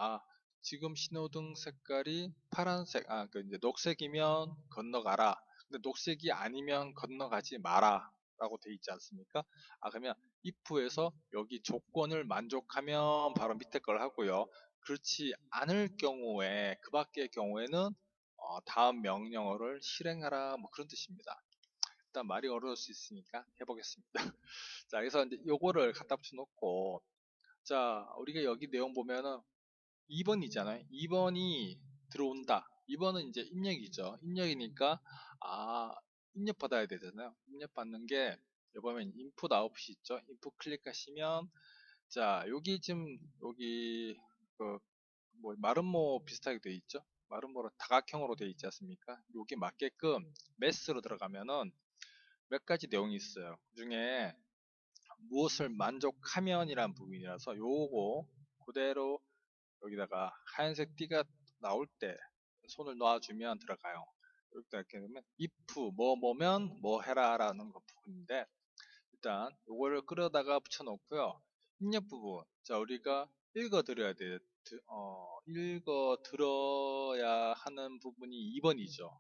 지금 신호등 색깔이 파란색, 그 이제 녹색이면 건너가라. 근데 녹색이 아니면 건너가지 마라. 라고 돼 있지 않습니까? 그러면 if에서 여기 조건을 만족하면 바로 밑에 걸 하고요. 그렇지 않을 경우에, 그 밖의 경우에는 다음 명령어를 실행하라. 뭐 그런 뜻입니다. 일단 말이 어려울 수 있으니까 해보겠습니다. 자, 그래서 이제 요거를 갖다 붙여놓고, 자, 우리가 여기 내용 보면은 2번이잖아요. 2번이 들어온다. 2번은 이제 입력이죠. 입력이니까, 입력 받아야 되잖아요. 입력 받는 게, 여기 보면 input output 있죠. input 클릭하시면, 자, 여기 지금, 여기, 뭐, 마름모 비슷하게 돼 있죠. 마름모로 다각형으로 돼 있지 않습니까? 여기 맞게끔 매스로 들어가면은 몇 가지 내용이 있어요. 그 중에 무엇을 만족하면이란 부분이라서 요거 그대로 여기다가 하얀색 띠가 나올 때 손을 놔주면 들어가요. 이렇게 되면 if 뭐면 뭐 해라 라는 거 부분인데, 일단 요거를 끌어다가 붙여놓고요. 입력 부분, 자, 우리가 읽어 드려야 돼. 읽어 들어야 하는 부분이 2번이죠.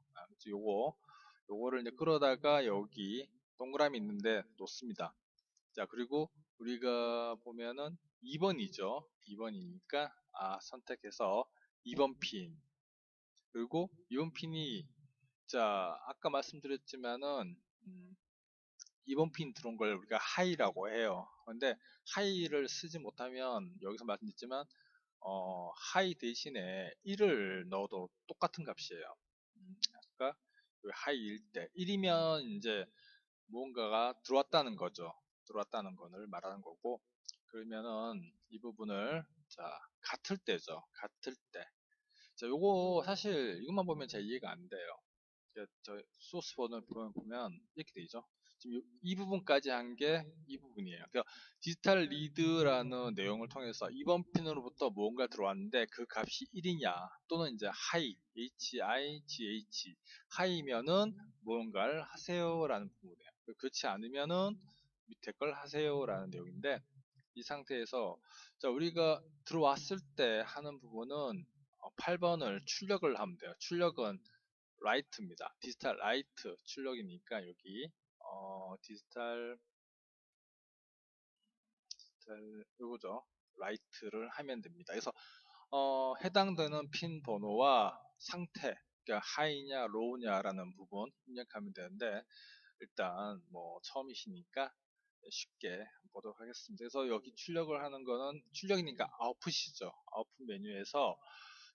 요거를 이제 끌어다가 여기 동그라미 있는데 놓습니다. 자, 그리고 우리가 보면은 2번이죠. 2번이니까 선택해서 2번 핀. 그리고 2번 핀이, 자, 아까 말씀드렸지만은 2번 핀 들어온 걸 우리가 하이라고 해요. 근데 하이를 쓰지 못하면 여기서 말씀드렸지만 하이 대신에 1을 넣어도 똑같은 값이에요. 그러니까 하이일 때 1이면 이제 무언가가 들어왔다는 거죠. 들어왔다는 것을 말하는 거고, 그러면은 이 부분을, 자, 같을 때죠. 같을 때. 자, 요거 사실 이것만 보면 잘 이해가 안 돼요. 저 소스 번을 보면 이렇게 되죠. 지금 이 부분까지 한 게 이 부분이에요. 그러니까 디지털 리드라는 내용을 통해서 이번 핀으로부터 무언가 들어왔는데 그 값이 1이냐 또는 이제 하이 HIGH 하이면은 무언가를 하세요라는 부분이에요. 그렇지 않으면은 밑에 걸 하세요라는 내용인데, 이 상태에서 자, 우리가 들어왔을 때 하는 부분은 8번을 출력을 하면 돼요. 출력은 라이트입니다. 디지털 라이트 출력이니까 여기 디지털 이거죠. 라이트를 하면 됩니다. 그래서 해당되는 핀 번호와 상태, 그러니까 하이냐 로우냐라는 부분 입력하면 되는데, 일단 뭐 처음이시니까 쉽게 보도록 하겠습니다. 그래서 여기 출력을 하는 거는 출력이니까 아웃풋이죠. 아웃풋 메뉴에서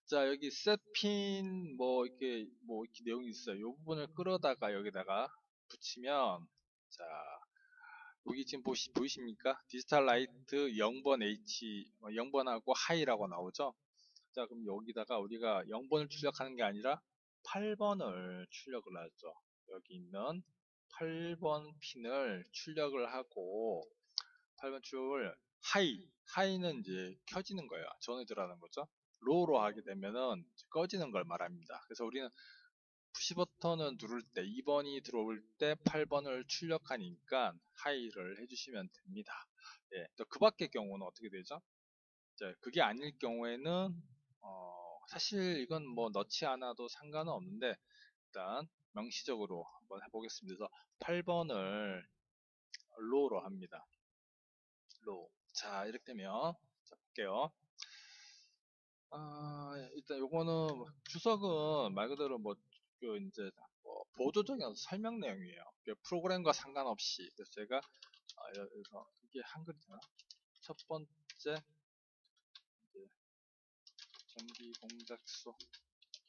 자 여기 셋핀 뭐 이렇게 내용이 있어요. 이 부분을 끌어다가 여기다가 붙이면 자 여기 지금 보이십니까? 디지털 라이트 0번 H 0번하고 하이라고 나오죠. 자 그럼 여기다가 우리가 0번을 출력하는 게 아니라 8번을 출력을 하죠. 여기 있는 8번 핀을 출력을 하고 8번 출력을 하이는 이제 켜지는 거예요. 전원이 들어가는 거죠. 로우로 하게 되면은 꺼지는 걸 말합니다. 그래서 우리는 푸시 버튼을 누를 때 2번이 들어올 때 8번을 출력하니까 하이를 해주시면 됩니다. 예, 또 그 밖의 경우는 어떻게 되죠? 자, 그게 아닐 경우에는 사실 이건 뭐 넣지 않아도 상관은 없는데 일단 명시적으로 한번 해보겠습니다. 그래서 8번을 로우로 합니다. 로우. 자 이렇게 되면 자, 볼게요. 일단 요거는 주석은 말 그대로 그 이제 보조적인 설명 내용이에요. 프로그램과 상관없이. 그래서 제가 여기서 이게 한글이잖아. 첫 번째 이제 전기 공작소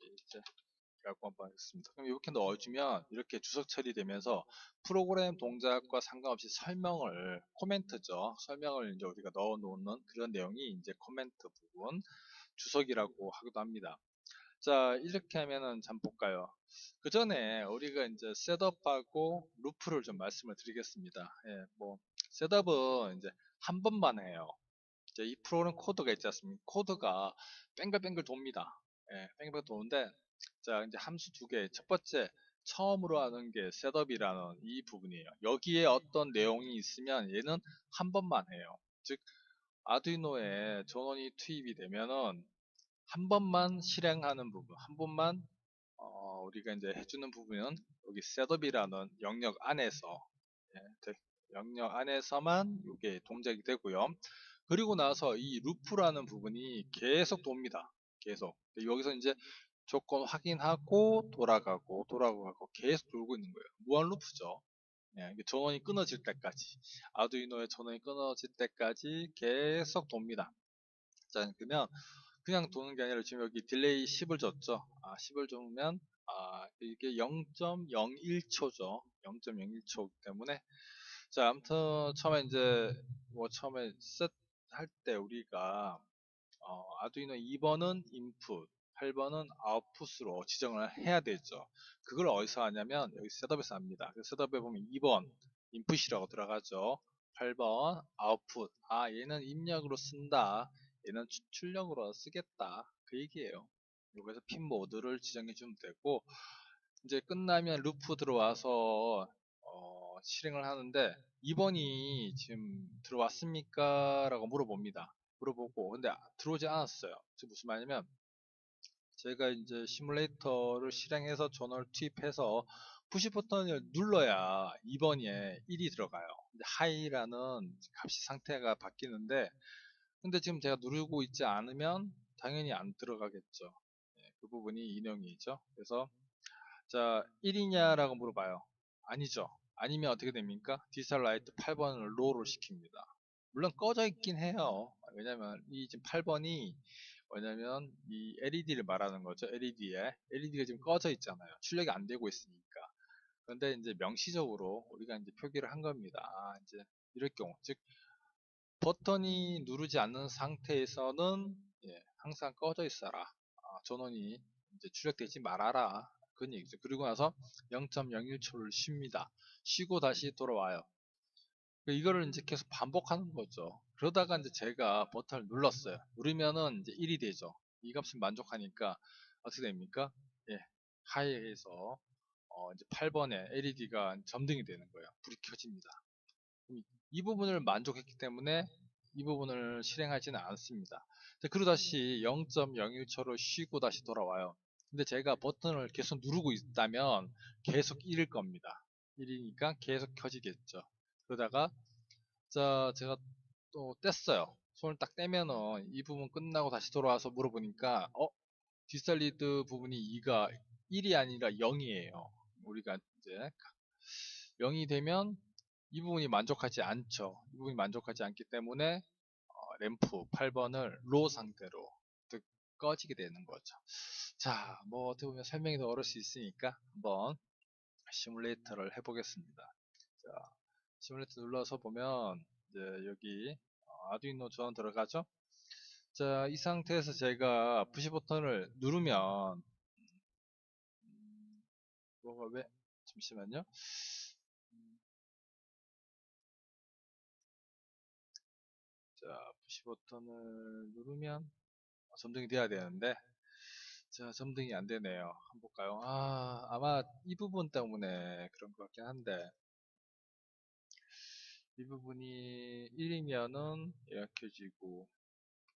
이제 라고 한번 하겠습니다. 그럼 이렇게 넣어주면 이렇게 주석 처리되면서 프로그램 동작과 상관없이 설명을 코멘트죠. 설명을 이제 우리가 넣어 놓는 그런 내용이 이제 코멘트 부분 주석이라고 하기도 합니다. 자 이렇게 하면은 잠 볼까요? 그 전에 우리가 이제 셋업하고 루프를 좀 말씀을 드리겠습니다. 예, 뭐 셋업은 이제 한 번만 해요. 이제 이 프로그램 코드가 있지 않습니까? 코드가 뱅글뱅글 돕니다. 예, 뱅글뱅글 도는데 자 이제 함수 두 개. 첫 번째 처음으로 하는 게 셋업이라는 이 부분이에요. 여기에 어떤 내용이 있으면 얘는 한 번만 해요. 즉 아두이노에 전원이 투입이 되면은 한 번만 실행하는 부분, 한 번만 우리가 이제 해주는 부분은 여기 셋업이라는 영역 안에서 예, 영역 안에서만 이게 동작이 되고요. 그리고 나서 이 루프라는 부분이 계속 돕니다. 계속 여기서 이제 조건 확인하고 돌아가고 계속 돌고 있는 거예요. 무한 루프죠. 예, 전원이 끊어질 때까지 아두이노의 전원이 끊어질 때까지 계속 돕니다. 자 그러면 그냥 도는 게 아니라 지금 여기 딜레이 10을 줬죠. 10을 주면 이게 0.01초죠. 0.01초 때문에 자 아무튼 처음에 이제 처음에 셋 할 때 우리가 아두이노 2번은 인풋 8번은 아웃풋으로 지정을 해야 되죠. 그걸 어디서 하냐면 여기 셋업에서 합니다. 셋업에 보면 2번 인풋이라고 들어가죠. 8번 아웃풋 얘는 입력으로 쓴다. 얘는 출력으로 쓰겠다. 그 얘기예요. 여기서 핀 모드를 지정해 주면 되고 이제 끝나면 루프 들어와서 실행을 하는데 2번이 지금 들어왔습니까? 라고 물어봅니다. 물어보고 근데 들어오지 않았어요. 즉 무슨 말이냐면 제가 이제 시뮬레이터를 실행해서 전원을 투입해서 푸시 버튼을 눌러야 2번에 1이 들어가요. 하이라는 값이 상태가 바뀌는데 근데 지금 제가 누르고 있지 않으면 당연히 안 들어가겠죠. 그 부분이 이 내용이죠. 그래서 자 1이냐라고 물어봐요. 아니죠. 아니면 어떻게 됩니까? 디지털 라이트 8번을 로우를 시킵니다. 물론 꺼져 있긴 해요. 왜냐면 이 지금 8번이 뭐냐면 이 LED를 말하는 거죠. LED가 지금 꺼져 있잖아요. 출력이 안 되고 있으니까. 그런데 이제 명시적으로 우리가 이제 표기를 한 겁니다. 이제 이럴 경우 즉 버튼이 누르지 않는 상태에서는 항상 꺼져 있어라. 전원이 이제 출력되지 말아라. 그런 얘기죠. 그리고 나서 0.01초를 쉽니다. 쉬고 다시 돌아와요. 이거를 이제 계속 반복하는 거죠. 그러다가 이제 제가 버튼을 눌렀어요. 누르면은 이제 1이 되죠. 이 값을 만족하니까 어떻게 됩니까? 예, 하이에서 이제 8번에 LED가 점등이 되는 거예요. 불이 켜집니다. 이 부분을 만족했기 때문에 이 부분을 실행하지는 않습니다. 그러고 다시 0.01초를 쉬고 다시 돌아와요. 근데 제가 버튼을 계속 누르고 있다면 계속 1일 겁니다. 1이니까 계속 켜지겠죠. 그러다가 제가 또 뗐어요. 손을 딱 떼면은 이 부분 끝나고 다시 돌아와서 물어보니까 디지털 리드 부분이 2가 1이 아니라 0이에요. 우리가 이제 0이 되면 이 부분이 만족하지 않죠. 이 부분이 만족하지 않기 때문에 램프 8번을 로 상태로 꺼지게 되는 거죠. 자, 뭐 어떻게 보면 설명이 더 어려울 수 있으니까 한번 시뮬레이터를 해보겠습니다. 자, 시뮬레이터 눌러서 보면 이제 여기 아두이노 전원 들어가죠. 자, 이 상태에서 제가 푸시 버튼을 누르면 뭐가 왜 잠시만요. 자, 푸시 버튼을 누르면 점등이 돼야 되는데 자, 점등이 안 되네요. 한번 볼까요? 아마 이 부분 때문에 그런 것 같긴 한데 이 부분이 1이면은 얘가 켜지고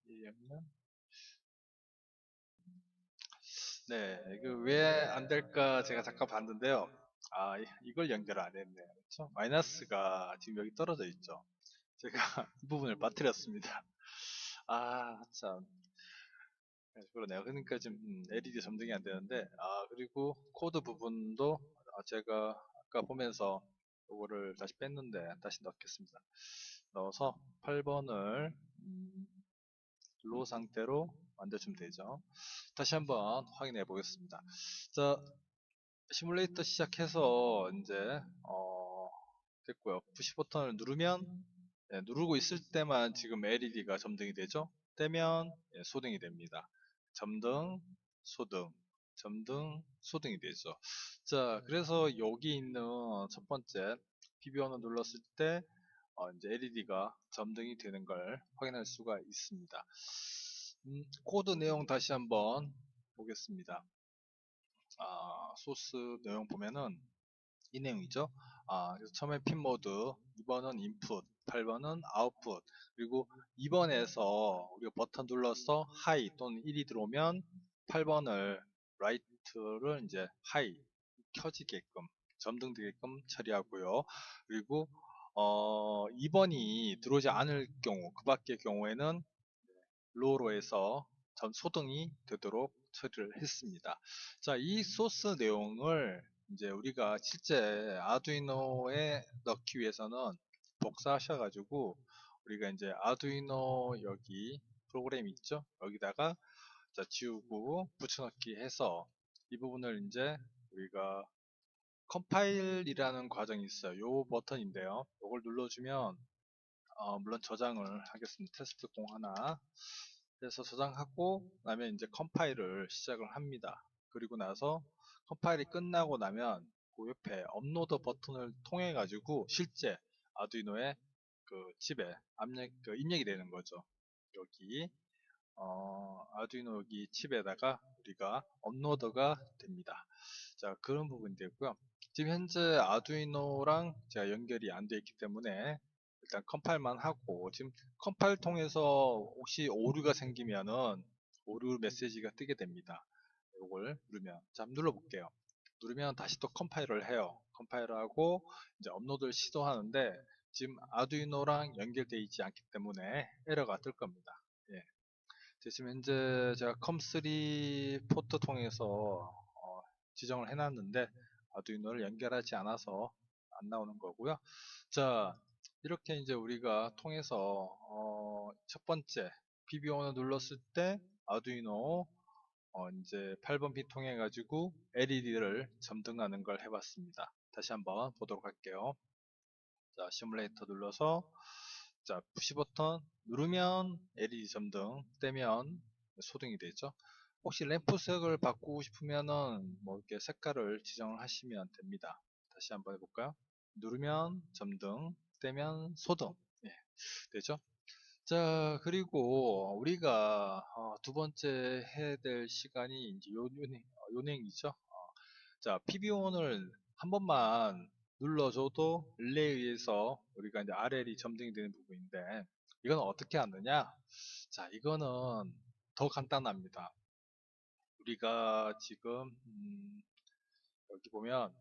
1이면 네, 이거 왜 안 될까 제가 잠깐 봤는데요. 이걸 연결을 안 했네요. 그렇죠? 마이너스가 지금 여기 떨어져 있죠. 제가 이 부분을 빠뜨렸습니다. 참. 그러네요. 그러니까 지금 LED 점등이 안 되는데, 그리고 코드 부분도 제가 아까 보면서 이거를 다시 뺐는데 다시 넣겠습니다. 넣어서 8번을 로 상태로 만들어주면 되죠. 다시 한번 확인해 보겠습니다. 자, 시뮬레이터 시작해서 이제 됐고요. 푸시 버튼을 누르면 누르고 있을 때만 지금 LED가 점등이 되죠. 떼면 소등이 됩니다. 점등, 소등, 점등, 소등이 되죠. 자, 그래서 여기 있는 첫 번째 PBO를 눌렀을 때 이제 LED가 점등이 되는 걸 확인할 수가 있습니다. 코드 내용 다시 한번 보겠습니다. 소스 내용 보면은 이 내용이죠. 그래서 처음에 핀 모드, 2번은 인풋, 8번은 아웃풋, 그리고 2번에서 우리가 버튼 눌러서 하이 또는 1이 들어오면 8번을 라이트를 이제 하이 켜지게끔 점등되게끔 처리하고요. 그리고 2번이 들어오지 않을 경우, 그 밖의 경우에는 로로 해서 전 소등이 되도록 처리를 했습니다. 자, 이 소스 내용을 이제 우리가 실제 아두이노에 넣기 위해서는 복사하셔가지고 우리가 이제 아두이노 여기 프로그램 있죠? 여기다가 자, 지우고 붙여넣기 해서 이 부분을 이제 우리가 컴파일이라는 과정이 있어요. 요 버튼인데요. 이걸 눌러주면 물론 저장을 하겠습니다. 테스트 01 그래서 저장하고 나면 이제 컴파일을 시작을 합니다. 그리고 나서 컴파일이 끝나고 나면 그 옆에 업로드 버튼을 통해 가지고 실제 아두이노의 그 칩에 입력이 되는 거죠. 여기 아두이노 여기 칩에다가 우리가 업로드가 됩니다. 자, 그런 부분이 되고요. 지금 현재 아두이노랑 제가 연결이 안 되어 있기 때문에 일단 컴파일만 하고 지금 컴파일 통해서 혹시 오류가 생기면은 오류 메시지가 뜨게 됩니다. 이걸 누르면 자, 한번 눌러볼게요. 누르면 다시 또 컴파일을 해요. 컴파일을 하고 이제 업로드를 시도하는데 지금 아두이노랑 연결되어 있지 않기 때문에 에러가 뜰 겁니다. 예. 지금 현재 제가 컴3 포트 통해서 지정을 해놨는데 아두이노를 연결하지 않아서 안 나오는 거고요. 자, 이렇게 이제 우리가 통해서 첫 번째 PBO를 눌렀을 때 아두이노 이제 8번 피 통해 가지고 LED를 점등하는 걸 해봤습니다. 다시 한번 보도록 할게요. 자, 시뮬레이터 눌러서 자, 푸시 버튼 누르면 LED 점등, 떼면 소등이 되죠. 혹시 램프색을 바꾸고 싶으면은 뭐 이렇게 색깔을 지정을 하시면 됩니다. 다시 한번 해볼까요? 누르면 점등, 떼면 소등. 예, 되죠? 자, 그리고 우리가 두 번째 해야 될 시간이 이제 요냉이죠. 자, PB1을 한 번만 눌러줘도 릴레이에 의해서 우리가 이제 RL이 점등이 되는 부분인데 이건 어떻게 하느냐? 자, 이거는 더 간단합니다. 우리가 지금 여기 보면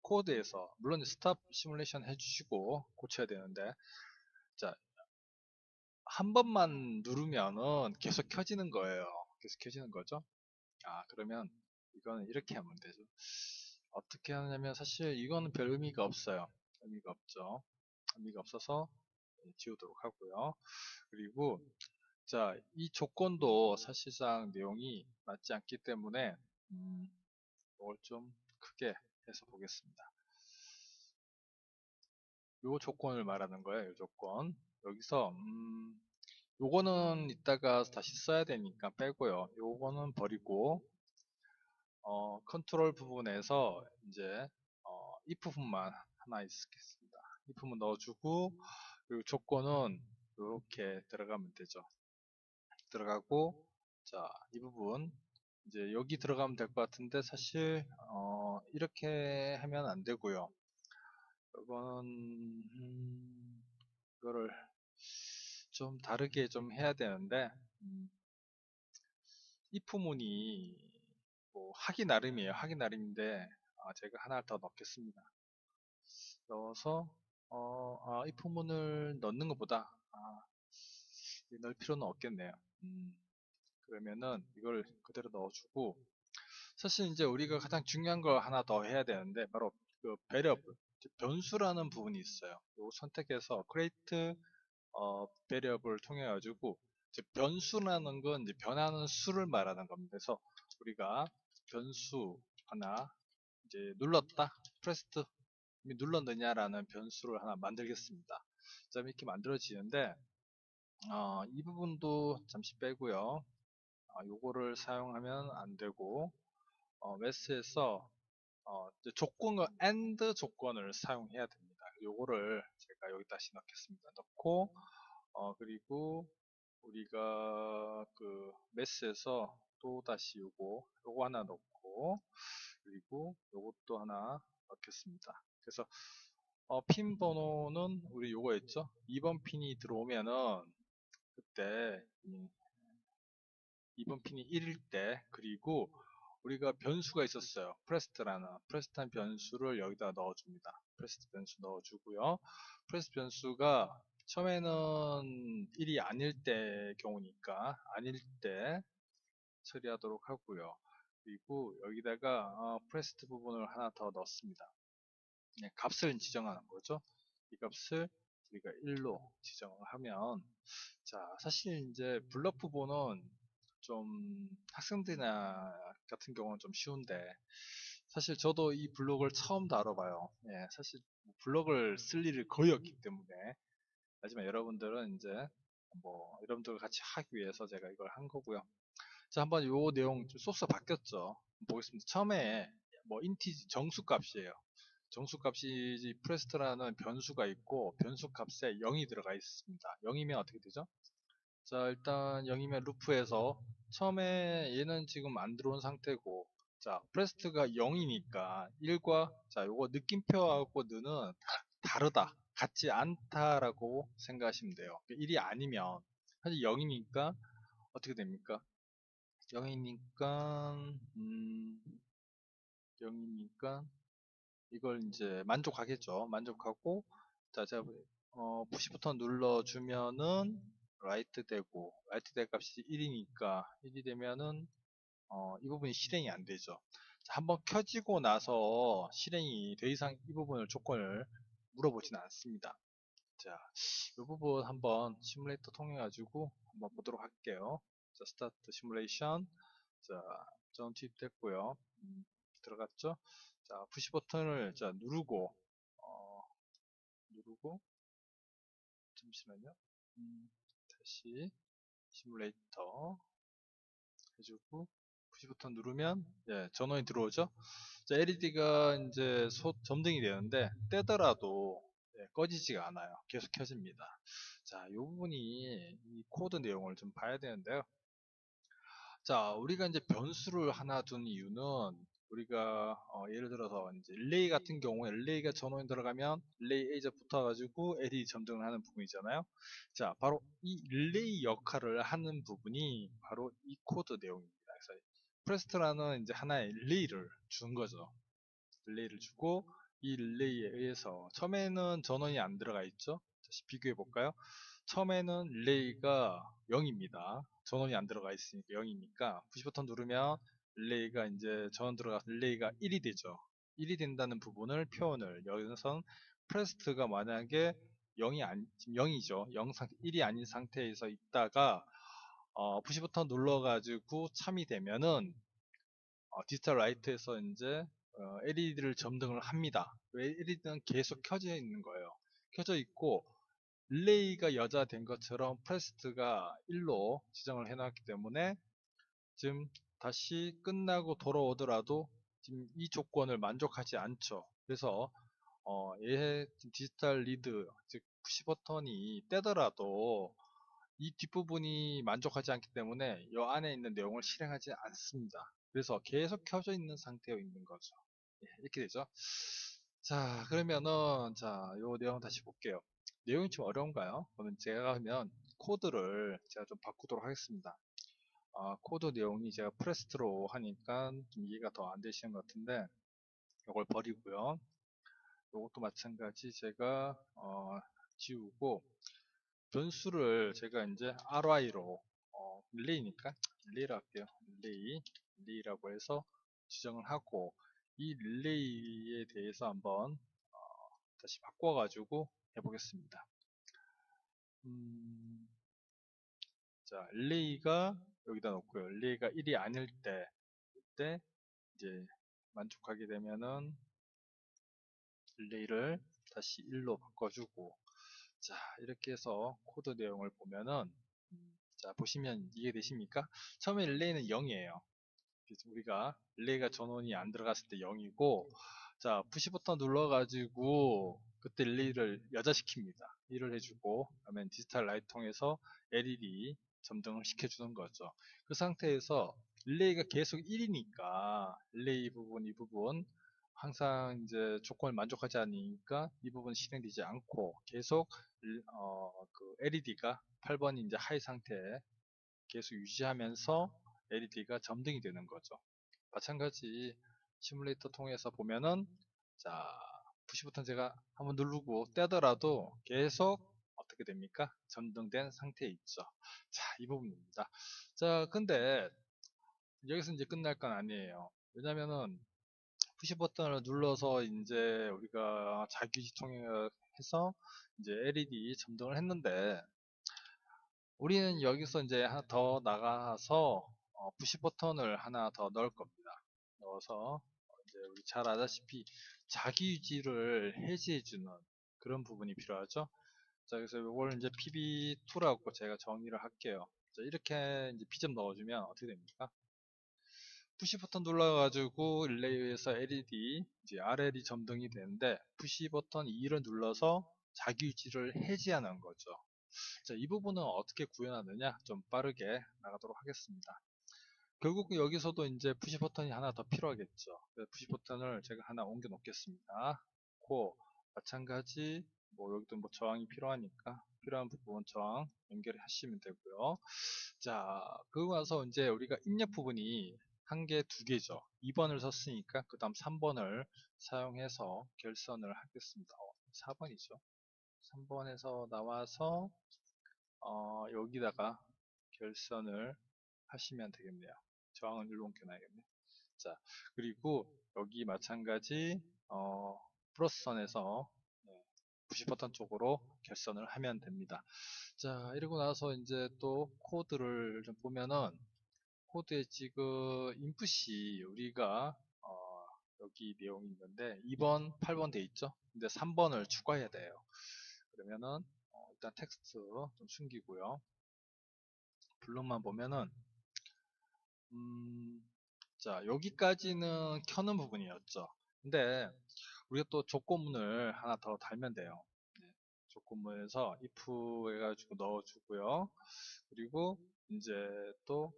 코드에서 물론 스탑 시뮬레이션 해주시고 고쳐야 되는데 자, 한 번만 누르면은 계속 켜지는 거예요. 계속 켜지는 거죠. 그러면 이거는 이렇게 하면 되죠. 어떻게 하냐면 사실 이거는 별 의미가 없어요. 의미가 없죠. 의미가 없어서 지우도록 하고요. 그리고 자, 이 조건도 사실상 내용이 맞지 않기 때문에 이걸 좀 크게 해서 보겠습니다. 요 조건을 말하는 거예요. 요 조건. 여기서 요거는 이따가 다시 써야 되니까 빼고요. 요거는 버리고 컨트롤 부분에서 이제 if만 하나 있겠습니다. if만 넣어주고 그리고 조건은 이렇게 들어가면 되죠. 들어가고 자, 이 부분 이제 여기 들어가면 될 것 같은데 사실 이렇게 하면 안 되고요. 이건 이거를 좀 다르게 좀 해야 되는데 if문이 뭐 하기 나름이에요. 하기 나름인데 제가 하나 더 넣겠습니다. 넣어서 if문을 넣는 것보다 넣을 필요는 없겠네요. 그러면은 이걸 그대로 넣어주고 사실 이제 우리가 가장 중요한 거 하나 더 해야 되는데 바로 그 variable 변수라는 부분이 있어요. 이 선택해서 create variable을 통해 가지고 변수라는 건 이제 변하는 수를 말하는 겁니다. 그래서 우리가 변수 하나 이제 눌렀다 pressed 이미 눌렀느냐라는 변수를 하나 만들겠습니다. 자, 이렇게 만들어지는데 이 부분도 잠시 빼고요. 요거를 사용하면 안 되고 메스에서 이제 조건과 AND 조건을 사용해야 됩니다. 요거를 제가 여기 다시 넣겠습니다. 넣고 그리고 우리가 그 메스에서 또 다시 요거 하나 넣고 그리고 요것도 하나 넣겠습니다. 그래서 핀 번호는 우리 요거였죠. 2번 핀이 들어오면은 그때 2번 핀이 1일 때 그리고 우리가 변수가 있었어요. 프레스트한 변수를 여기다 넣어줍니다. 프레스트 변수 넣어주고요. 프레스트 변수가 처음에는 1이 아닐 때 경우니까 아닐 때 처리하도록 하고요. 그리고 여기다가 프레스트 부분을 하나 더 넣습니다. 네, 값을 지정하는 거죠. 이 값을 우리가 1로 지정을 하면 자, 사실 이제 블럭 부분은 좀 학생들이나 같은 경우는 좀 쉬운데 사실 저도 이 블록을 처음 다뤄봐요. 예, 사실 블록을 쓸 일이 거의 없기 때문에 하지만 여러분들은 이제 뭐 여러분들과 같이 하기 위해서 제가 이걸 한 거고요. 자, 한번 요 내용 소스가 바뀌었죠. 보겠습니다. 처음에 뭐 인티지 정수값이에요. 정수값이 프레스트라는 변수가 있고 변수 값에 0이 들어가 있습니다. 0이면 어떻게 되죠? 자, 일단 0이면 루프에서 처음에 얘는 지금 안 들어온 상태고 자, 프레스트가 0이니까 1과 자, 요거 느낌표하고 느는 다르다. 같지 않다라고 생각하시면 돼요. 1이 아니면 사실 0이니까 어떻게 됩니까? 0이니까 0이니까 이걸 이제 만족하겠죠. 만족하고 자, 제가 푸시 버튼 눌러주면은 라이트 되고 라이트 될 값이 1이니까 1이 되면은 이 부분이 실행이 안 되죠. 자, 한번 켜지고 나서 실행이 더 이상 이 부분을 조건을 물어보진 않습니다. 자, 이 부분 한번 시뮬레이터 통해 가지고 한번 보도록 할게요. 자, 스타트 시뮬레이션. 자, 전 투입됐고요. 들어갔죠? 자, 푸시 버튼을 자, 누르고 잠시만요. 다시 시뮬레이터 해주고 푸시 버튼 누르면 예, 전원이 들어오죠. 자, LED가 이제 점등이 되는데 떼더라도 예, 꺼지지가 않아요. 계속 켜집니다. 자, 이 부분이 이 코드 내용을 좀 봐야 되는데요. 자, 우리가 이제 변수를 하나 둔 이유는 우리가 예를 들어서 이제 릴레이 같은 경우에 릴레이가 전원이 들어가면 릴레이 에이저 붙어가지고 LED 점등을 하는 부분이잖아요. 자, 바로 이 릴레이 역할을 하는 부분이 바로 이 코드 내용입니다. 그래서 프레스트라는 이제 하나의 릴레이를 준 거죠. 릴레이를 주고 이 릴레이에 의해서 처음에는 전원이 안 들어가 있죠. 다시 비교해 볼까요? 처음에는 릴레이가 0입니다. 전원이 안 들어가 있으니까 0이니까 푸시 버튼 누르면 릴레이가 이제 전원 들어가서 릴레이가 1이 되죠. 1이 된다는 부분을 표현을 여기서는 프레스트가 만약에 지금 0이죠. 1이 아닌 상태에서 있다가 푸시 버튼 눌러가지고 참이 되면은 디지털 라이트에서 이제 LED를 점등을 합니다. 왜 LED는 계속 켜져 있는 거예요. 켜져 있고 릴레이가 여자된 것처럼 프레스트가 1로 지정을 해놨기 때문에 지금 다시 끝나고 돌아오더라도 지금 이 조건을 만족하지 않죠. 그래서 얘 디지털 리드 즉 푸시 버튼이 떼더라도 이 뒷부분이 만족하지 않기 때문에 이 안에 있는 내용을 실행하지 않습니다. 그래서 계속 켜져 있는 상태에 있는 거죠. 예, 이렇게 되죠. 자, 그러면은 요 내용 다시 볼게요. 내용이 좀 어려운가요? 그러면 제가 하면 코드를 제가 좀 바꾸도록 하겠습니다. 코드 내용이 제가 프레스트로 하니까 좀 이해가 더 안 되시는 것 같은데 이걸 버리고요. 이것도 마찬가지 제가 지우고 변수를 제가 이제 RY로 릴레이니까 릴레이라 할게요. 릴레이라고 해서 지정을 하고 이 릴레이에 대해서 한번 다시 바꿔가지고 해보겠습니다. 자, 릴레이가 여기다 놓고요. 릴레이가 1이 아닐 때 이때 이제 만족하게 되면은 릴레이를 다시 1로 바꿔주고 자 이렇게 해서 코드 내용을 보면은 자 보시면 이해되십니까? 처음에 릴레이는 0이에요. 우리가 릴레이가 전원이 안 들어갔을 때 0이고 자 푸시 버튼 눌러가지고 그때 릴레이를 여자시킵니다. 1을 해주고 그러면 디지털 라이트 통해서 LED 점등을 시켜주는 거죠. 그 상태에서 릴레이가 계속 1이니까 릴레이 부분 이 부분 항상 이제 조건을 만족하지 않으니까 이 부분 실행되지 않고 계속 그 LED가 8번이 이제 하이 상태에 계속 유지하면서 LED가 점등이 되는 거죠. 마찬가지 시뮬레이터 통해서 보면은 자 푸시 버튼 제가 한번 누르고 떼더라도 계속 어떻게 됩니까? 점등된 상태에 있죠. 자, 이 부분입니다. 자, 근데 여기서 이제 끝날 건 아니에요. 왜냐면은 푸시 버튼을 눌러서 이제 우리가 자기지 통해서 이제 LED 점등을 했는데 우리는 여기서 이제 하나 더 나가서 푸시 버튼을 하나 더 넣을 겁니다. 넣어서 이제 우리 잘 아다시피 자기 유지를 해지해주는 그런 부분이 필요하죠. 자, 그래서 이걸 이제 PB2라고 제가 정의를 할게요. 자, 이렇게 이제 P 점 넣어주면 어떻게 됩니까? 푸시 버튼 눌러가지고 릴레이에서 LED, 이제 RL이 점등이 되는데 푸시 버튼 2를 눌러서 자기 유지를 해지하는 거죠. 자, 이 부분은 어떻게 구현하느냐? 좀 빠르게 나가도록 하겠습니다. 결국 여기서도 이제 푸시 버튼이 하나 더 필요하겠죠. 그래서 푸시 버튼을 제가 하나 옮겨 놓겠습니다. 고 마찬가지 뭐 여기도 뭐 저항이 필요하니까 필요한 부분 저항 연결하시면 되고요. 자, 그러고 나서 이제 우리가 입력 부분이 한 개, 두 개죠. 2번을 썼으니까 그 다음 3번을 사용해서 결선을 하겠습니다. 4번이죠. 3번에서 나와서 여기다가 결선을 하시면 되겠네요. 저항을 일로 옮겨놔야겠네. 자, 그리고 여기 마찬가지 플러스선에서 푸시 버튼 쪽으로 결선을 하면 됩니다. 자, 이러고 나서 이제 또 코드를 좀 보면은 코드에 지금 인풋이 우리가 여기 내용이 있는데 2번, 8번 돼 있죠? 근데 3번을 추가해야 돼요. 그러면은 일단 텍스트 좀 숨기고요. 블록만 보면은 자 여기까지는 켜는 부분이었죠. 근데 우리가 또 조건문을 하나 더 달면 돼요. 네, 조건문에서 if 해가지고 넣어주고요. 그리고 이제 또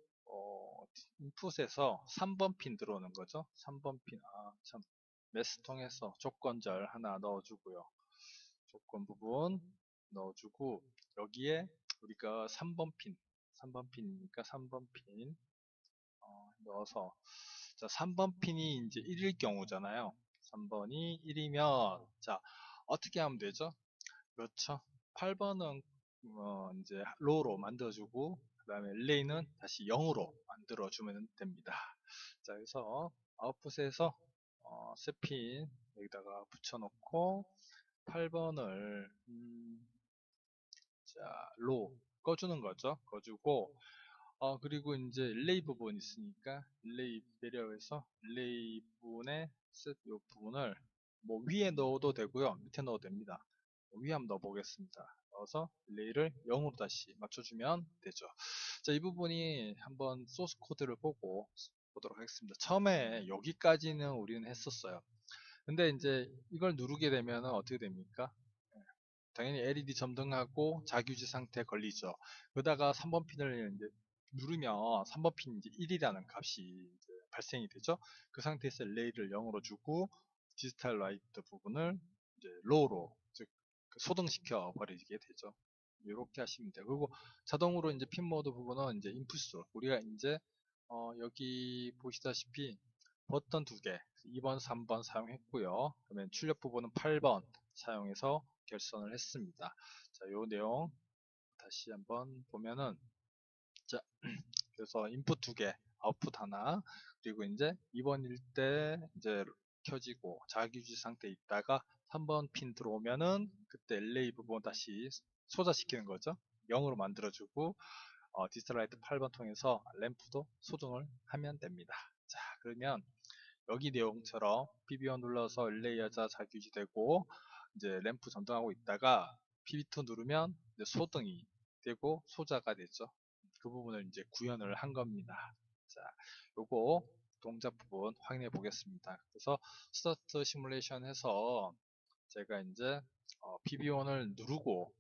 인풋에서 3번 핀 들어오는 거죠. 3번 핀, 참 메스 통해서 조건절 하나 넣어주고요. 조건 부분 넣어주고 여기에 우리가 3번 핀, 3번 핀이니까 3번 핀 넣어서 자 3번 핀이 이제 1일 경우잖아요. 3번이 1이면 자 어떻게 하면 되죠? 그렇죠. 8번은 이제 로우로 만들어주고 그 다음에 릴레이는 다시 0으로 만들어주면 됩니다. 자 그래서 아웃풋에서 스핀 여기다가 붙여놓고 8번을 자, 로 꺼주는 거죠. 꺼주고 그리고 이제 릴레이 부분 있으니까 릴레이 배려해서 릴레이 부분에 이 부분을 뭐 위에 넣어도 되고요, 밑에 넣어도 됩니다. 위에 한번 넣어 보겠습니다. 넣어서 릴레이를 0으로 다시 맞춰주면 되죠. 자, 이 부분이 한번 소스 코드를 보고 보도록 하겠습니다. 처음에 여기까지는 우리는 했었어요. 근데 이제 이걸 누르게 되면 어떻게 됩니까? 당연히 LED 점등하고 자기유지 상태에 걸리죠. 그러다가 3번 핀을 이제 누르면 3번 핀 이제 1이라는 값이 이제 발생이 되죠. 그 상태에서 릴레이를 0으로 주고 디지털 라이트 부분을 이제 로우로 즉 소등시켜 버리게 되죠. 이렇게 하시면 돼요. 그리고 자동으로 이제 핀 모드 부분은 이제 인풋으로 우리가 이제 여기 보시다시피 버튼 2개 2번 3번 사용했고요. 그러면 출력 부분은 8번 사용해서 결선을 했습니다. 자, 요 내용 다시 한번 보면은 자, 그래서 인풋 2개, 아웃풋 하나, 그리고 이제 2번일 때 이제 켜지고 자기유지 상태에 있다가 3번 핀 들어오면은 그때 LA 부분 다시 소자시키는 거죠. 0으로 만들어주고 디지털 라이트 8번 통해서 램프도 소등을 하면 됩니다. 자, 그러면 여기 내용처럼 PB1 눌러서 릴레이 하자 자기유지 되고 이제 램프 전등하고 있다가 PB2 누르면 이제 소등이 되고 소자가 되죠. 그 부분을 이제 구현을 한 겁니다. 자, 요거 동작 부분 확인해 보겠습니다. 그래서 스타트 시뮬레이션 해서 제가 이제 PB1을 누르고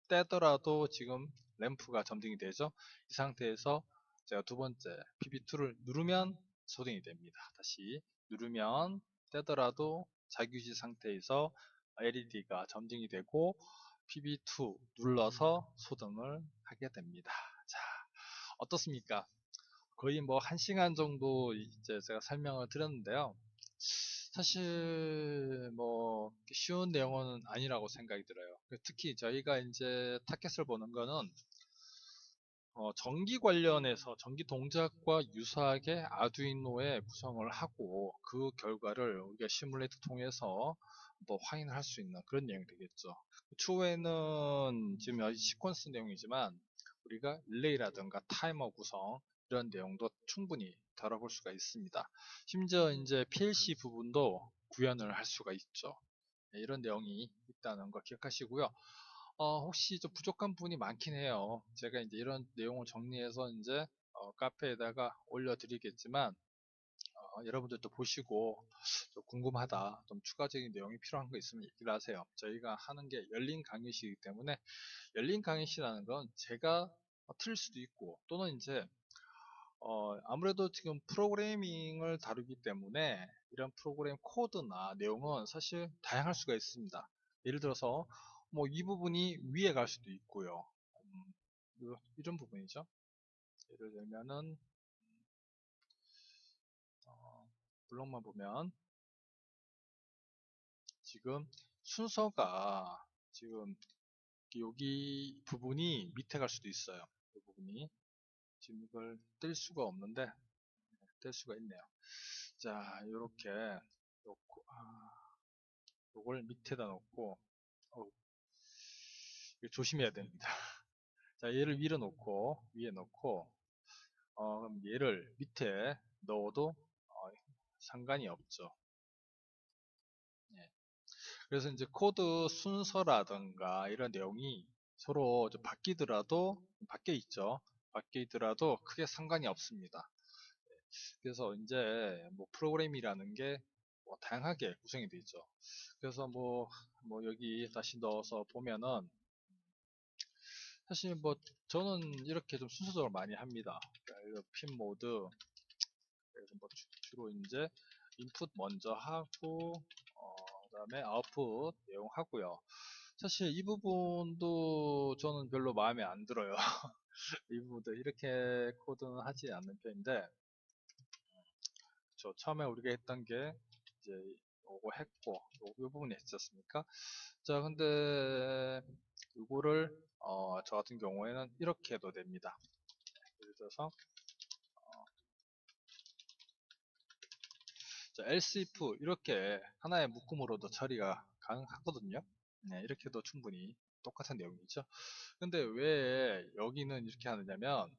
떼더라도 지금 램프가 점등이 되죠. 이 상태에서 제가 두 번째 PB2를 누르면 소등이 됩니다. 다시 누르면 떼더라도 자기유지 상태에서 LED가 점등이 되고 PB2 눌러서 소등을 하게 됩니다. 자, 어떻습니까? 거의 뭐 1시간 정도 이제 제가 설명을 드렸는데요. 사실 뭐 쉬운 내용은 아니라고 생각이 들어요. 특히 저희가 이제 타켓을 보는 거는 전기 관련해서 전기 동작과 유사하게 아두이노에 구성을 하고 그 결과를 우리가 시뮬레이터 통해서 뭐 확인을 할 수 있는 그런 내용이 되겠죠. 추후에는 지금 여기 시퀀스 내용이지만 우리가 릴레이라든가 타이머 구성 이런 내용도 충분히 다뤄볼 수가 있습니다. 심지어 이제 PLC 부분도 구현을 할 수가 있죠. 네, 이런 내용이 있다는 거 기억하시고요. 혹시 좀 부족한 부분이 많긴 해요. 제가 이제 이런 내용을 정리해서 이제 카페에다가 올려드리겠지만 여러분들도 보시고 좀 궁금하다, 좀 추가적인 내용이 필요한 거 있으면 얘기를 하세요. 저희가 하는 게 열린 강의실이기 때문에 열린 강의실이라는 건 제가 틀릴 수도 있고 또는 이제 아무래도 지금 프로그래밍을 다루기 때문에 이런 프로그램 코드나 내용은 사실 다양할 수가 있습니다. 예를 들어서 뭐 이 부분이 위에 갈 수도 있고요. 이런 부분이죠. 예를 들면은 블록만 보면 지금 순서가 지금 여기 부분이 밑에 갈 수도 있어요. 이 부분이 지금 이걸 뗄 수가 없는데 뗄 수가 있네요. 자, 이렇게 놓고 요걸 밑에다 놓고 이거 조심해야 됩니다. 자, 얘를 위로 놓고 위에 놓고 그럼 얘를 밑에 넣어도 상관이 없죠. 예. 그래서 이제 코드 순서라든가 이런 내용이 서로 좀 바뀌더라도 바뀌어 있죠. 바뀌어 있더라도 크게 상관이 없습니다. 그래서 이제 뭐 프로그램이라는 게 뭐 다양하게 구성이 되어 있죠. 그래서 뭐 여기 다시 넣어서 보면은 사실 뭐 저는 이렇게 좀 순서적으로 많이 합니다. 핀 모드 그래서 뭐 주로 이제 인풋 먼저 하고 그다음에 아웃풋 내용 하고요. 사실 이 부분도 저는 별로 마음에 안 들어요. 이 부분도 이렇게 코드는 하지 않는 편인데 저 처음에 우리가 했던 게 이제 요거 했고 이 부분이 했었습니까? 자, 근데 이거를 저 같은 경우에는 이렇게 해도 됩니다. 예를 들어서 자, else if 이렇게 하나의 묶음으로도 처리가 가능하거든요. 네, 이렇게도 충분히 똑같은 내용이죠. 근데 왜 여기는 이렇게 하느냐면,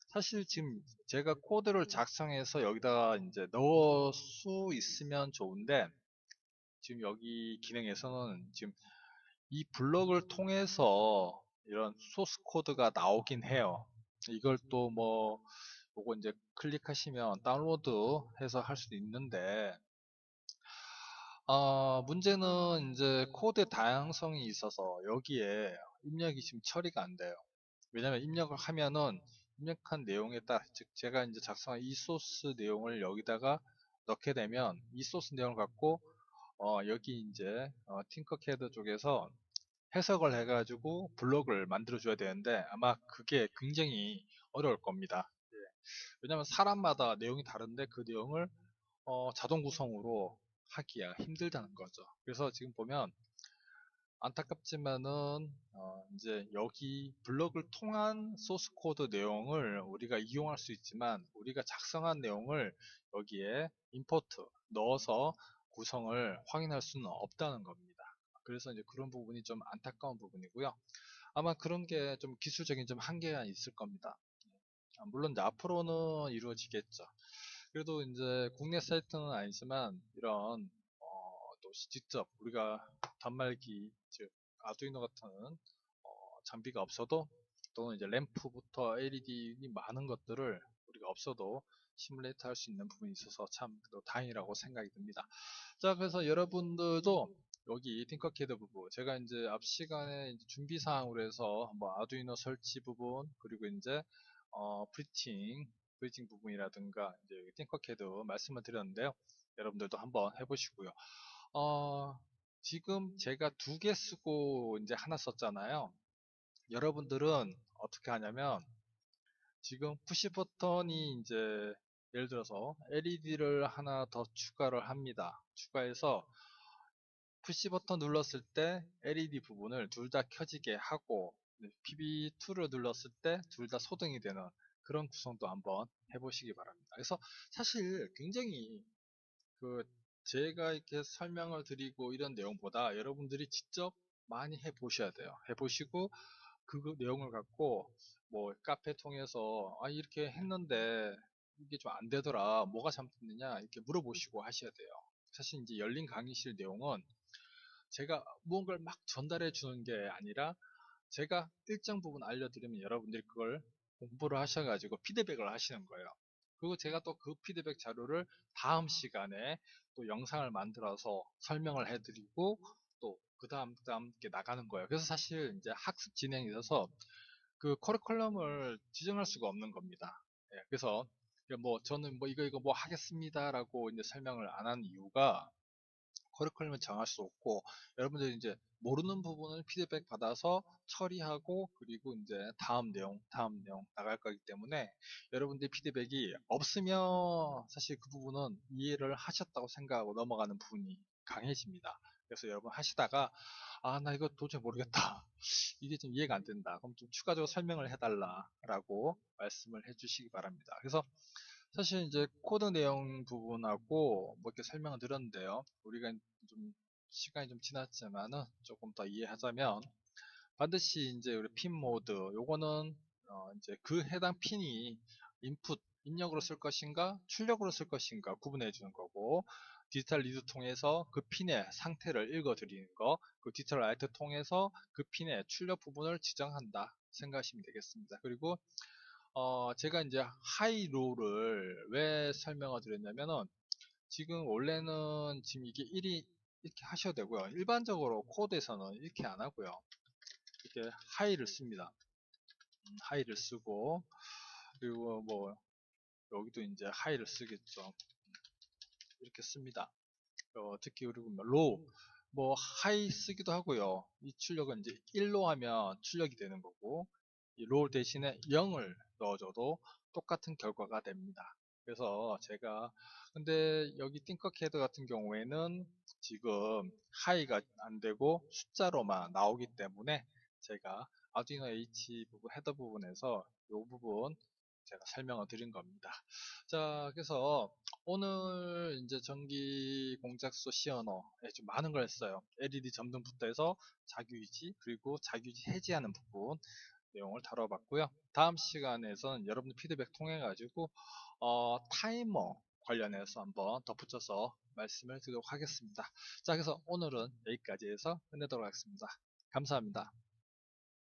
사실 지금 제가 코드를 작성해서 여기다가 이제 넣을 수 있으면 좋은데, 지금 여기 기능에서는 지금 이 블럭을 통해서 이런 소스 코드가 나오긴 해요. 이걸 또 뭐, 요거 이제 클릭하시면 다운로드 해서 할 수도 있는데, 문제는 이제 코드의 다양성이 있어서 여기에 입력이 지금 처리가 안 돼요. 왜냐면 입력을 하면은 입력한 내용에 따라, 즉 제가 이제 작성한 이 소스 내용을 여기다가 넣게 되면 이 소스 내용을 갖고 여기 이제 팅커캐드 쪽에서 해석을 해가지고 블록을 만들어 줘야 되는데 아마 그게 굉장히 어려울 겁니다. 예. 왜냐면 사람마다 내용이 다른데 그 내용을 자동 구성으로 하기가 힘들다는 거죠. 그래서 지금 보면 안타깝지만은 이제 여기 블록을 통한 소스 코드 내용을 우리가 이용할 수 있지만 우리가 작성한 내용을 여기에 임포트 넣어서 구성을 확인할 수는 없다는 겁니다. 그래서 이제 그런 부분이 좀 안타까운 부분이고요. 아마 그런 게 좀 기술적인 좀 한계가 있을 겁니다. 물론 이제 앞으로는 이루어지겠죠. 그래도 이제 국내 사이트는 아니지만 이런 또 직접 우리가 단말기 즉 아두이노 같은 장비가 없어도 또는 이제 램프부터 LED 많은 것들을 우리가 없어도 시뮬레이트 할 수 있는 부분이 있어서 참 다행이라고 생각이 듭니다. 자, 그래서 여러분들도 여기 팅커캐드 부분 제가 이제 앞 시간에 이제 준비 사항으로 해서 뭐 아두이노 설치 부분 그리고 이제 브리팅 부분이라든가 이제 팅커캐드 말씀을 드렸는데요. 여러분들도 한번 해보시고요. 지금 제가 두 개 쓰고 이제 하나 썼잖아요. 여러분들은 어떻게 하냐면 지금 푸시 버튼이 이제 예를 들어서 LED를 하나 더 추가를 합니다. 추가해서 푸시 버튼 눌렀을 때 LED 부분을 둘 다 켜지게 하고 PB2를 눌렀을 때 둘 다 소등이 되는 그런 구성도 한번 해보시기 바랍니다. 그래서 사실 굉장히 그 제가 이렇게 설명을 드리고 이런 내용보다 여러분들이 직접 많이 해보셔야 돼요. 해보시고 그 내용을 갖고 뭐 카페 통해서 이렇게 했는데 이게 좀 안 되더라 뭐가 잘못됐느냐 이렇게 물어보시고 하셔야 돼요. 사실 이제 열린 강의실 내용은 제가 무언가를 막 전달해 주는 게 아니라 제가 일정 부분 알려드리면 여러분들이 그걸 공부를 하셔가지고 피드백을 하시는 거예요. 그리고 제가 또 그 피드백 자료를 다음 시간에 또 영상을 만들어서 설명을 해드리고 또 그 다음 이렇게 나가는 거예요. 그래서 사실 이제 학습 진행에 있어서 그 커리큘럼을 지정할 수가 없는 겁니다. 예, 그래서 뭐 저는 뭐 이거 뭐 하겠습니다라고 이제 설명을 안 한 이유가 커리큘럼을 정할 수 없고 여러분들이 이제 모르는 부분을 피드백 받아서 처리하고 그리고 이제 다음 내용 나갈 거기 때문에 여러분들 피드백이 없으면 사실 그 부분은 이해를 하셨다고 생각하고 넘어가는 부분이 강해집니다. 그래서 여러분 하시다가 나 이거 도저히 모르겠다. 이게 좀 이해가 안 된다. 그럼 좀 추가적으로 설명을 해달라라고 말씀을 해주시기 바랍니다. 그래서 사실 이제 코드 내용 부분하고 뭐 이렇게 설명을 드렸는데요. 우리가 좀 시간이 좀 지났지만은 조금 더 이해하자면 반드시 이제 우리 핀 모드 요거는 이제 그 해당 핀이 인풋 입력으로 쓸 것인가 출력으로 쓸 것인가 구분해 주는 거고 디지털 리드 통해서 그 핀의 상태를 읽어 드리는 거, 그 디지털 라이트 통해서 그 핀의 출력 부분을 지정한다 생각하시면 되겠습니다. 그리고 제가 이제 하이로를 왜 설명을 드렸냐면은 지금 원래는 지금 이게 1이 이렇게 하셔도 되고요. 일반적으로 코드에서는 이렇게 안 하고요. 이렇게 하이를 씁니다. 하이를 쓰고 그리고 뭐 여기도 이제 하이를 쓰겠죠. 이렇게 씁니다. 특히 그리고 뭐 로우 뭐 하이 쓰기도 하고요. 이 출력은 이제 1로 하면 출력이 되는 거고 이 로우 대신에 0을 넣어줘도 똑같은 결과가 됩니다. 그래서 제가 근데 여기 띵커캐드 같은 경우에는 지금 하이가 안 되고 숫자로만 나오기 때문에 제가 아두이노 H 부분 헤더 부분에서 이 부분 제가 설명을 드린 겁니다. 자, 그래서 오늘 이제 전기 공작소 시언어에 좀 많은 걸 했어요. LED 점등부터 해서 자기유지 그리고 자기유지 해지하는 부분 내용을 다뤄봤고요. 다음 시간에서는 여러분들 피드백 통해 가지고 타이머 관련해서 한번 덧붙여서 말씀을 드리도록 하겠습니다. 자, 그래서 오늘은 여기까지 해서 끝내도록 하겠습니다. 감사합니다.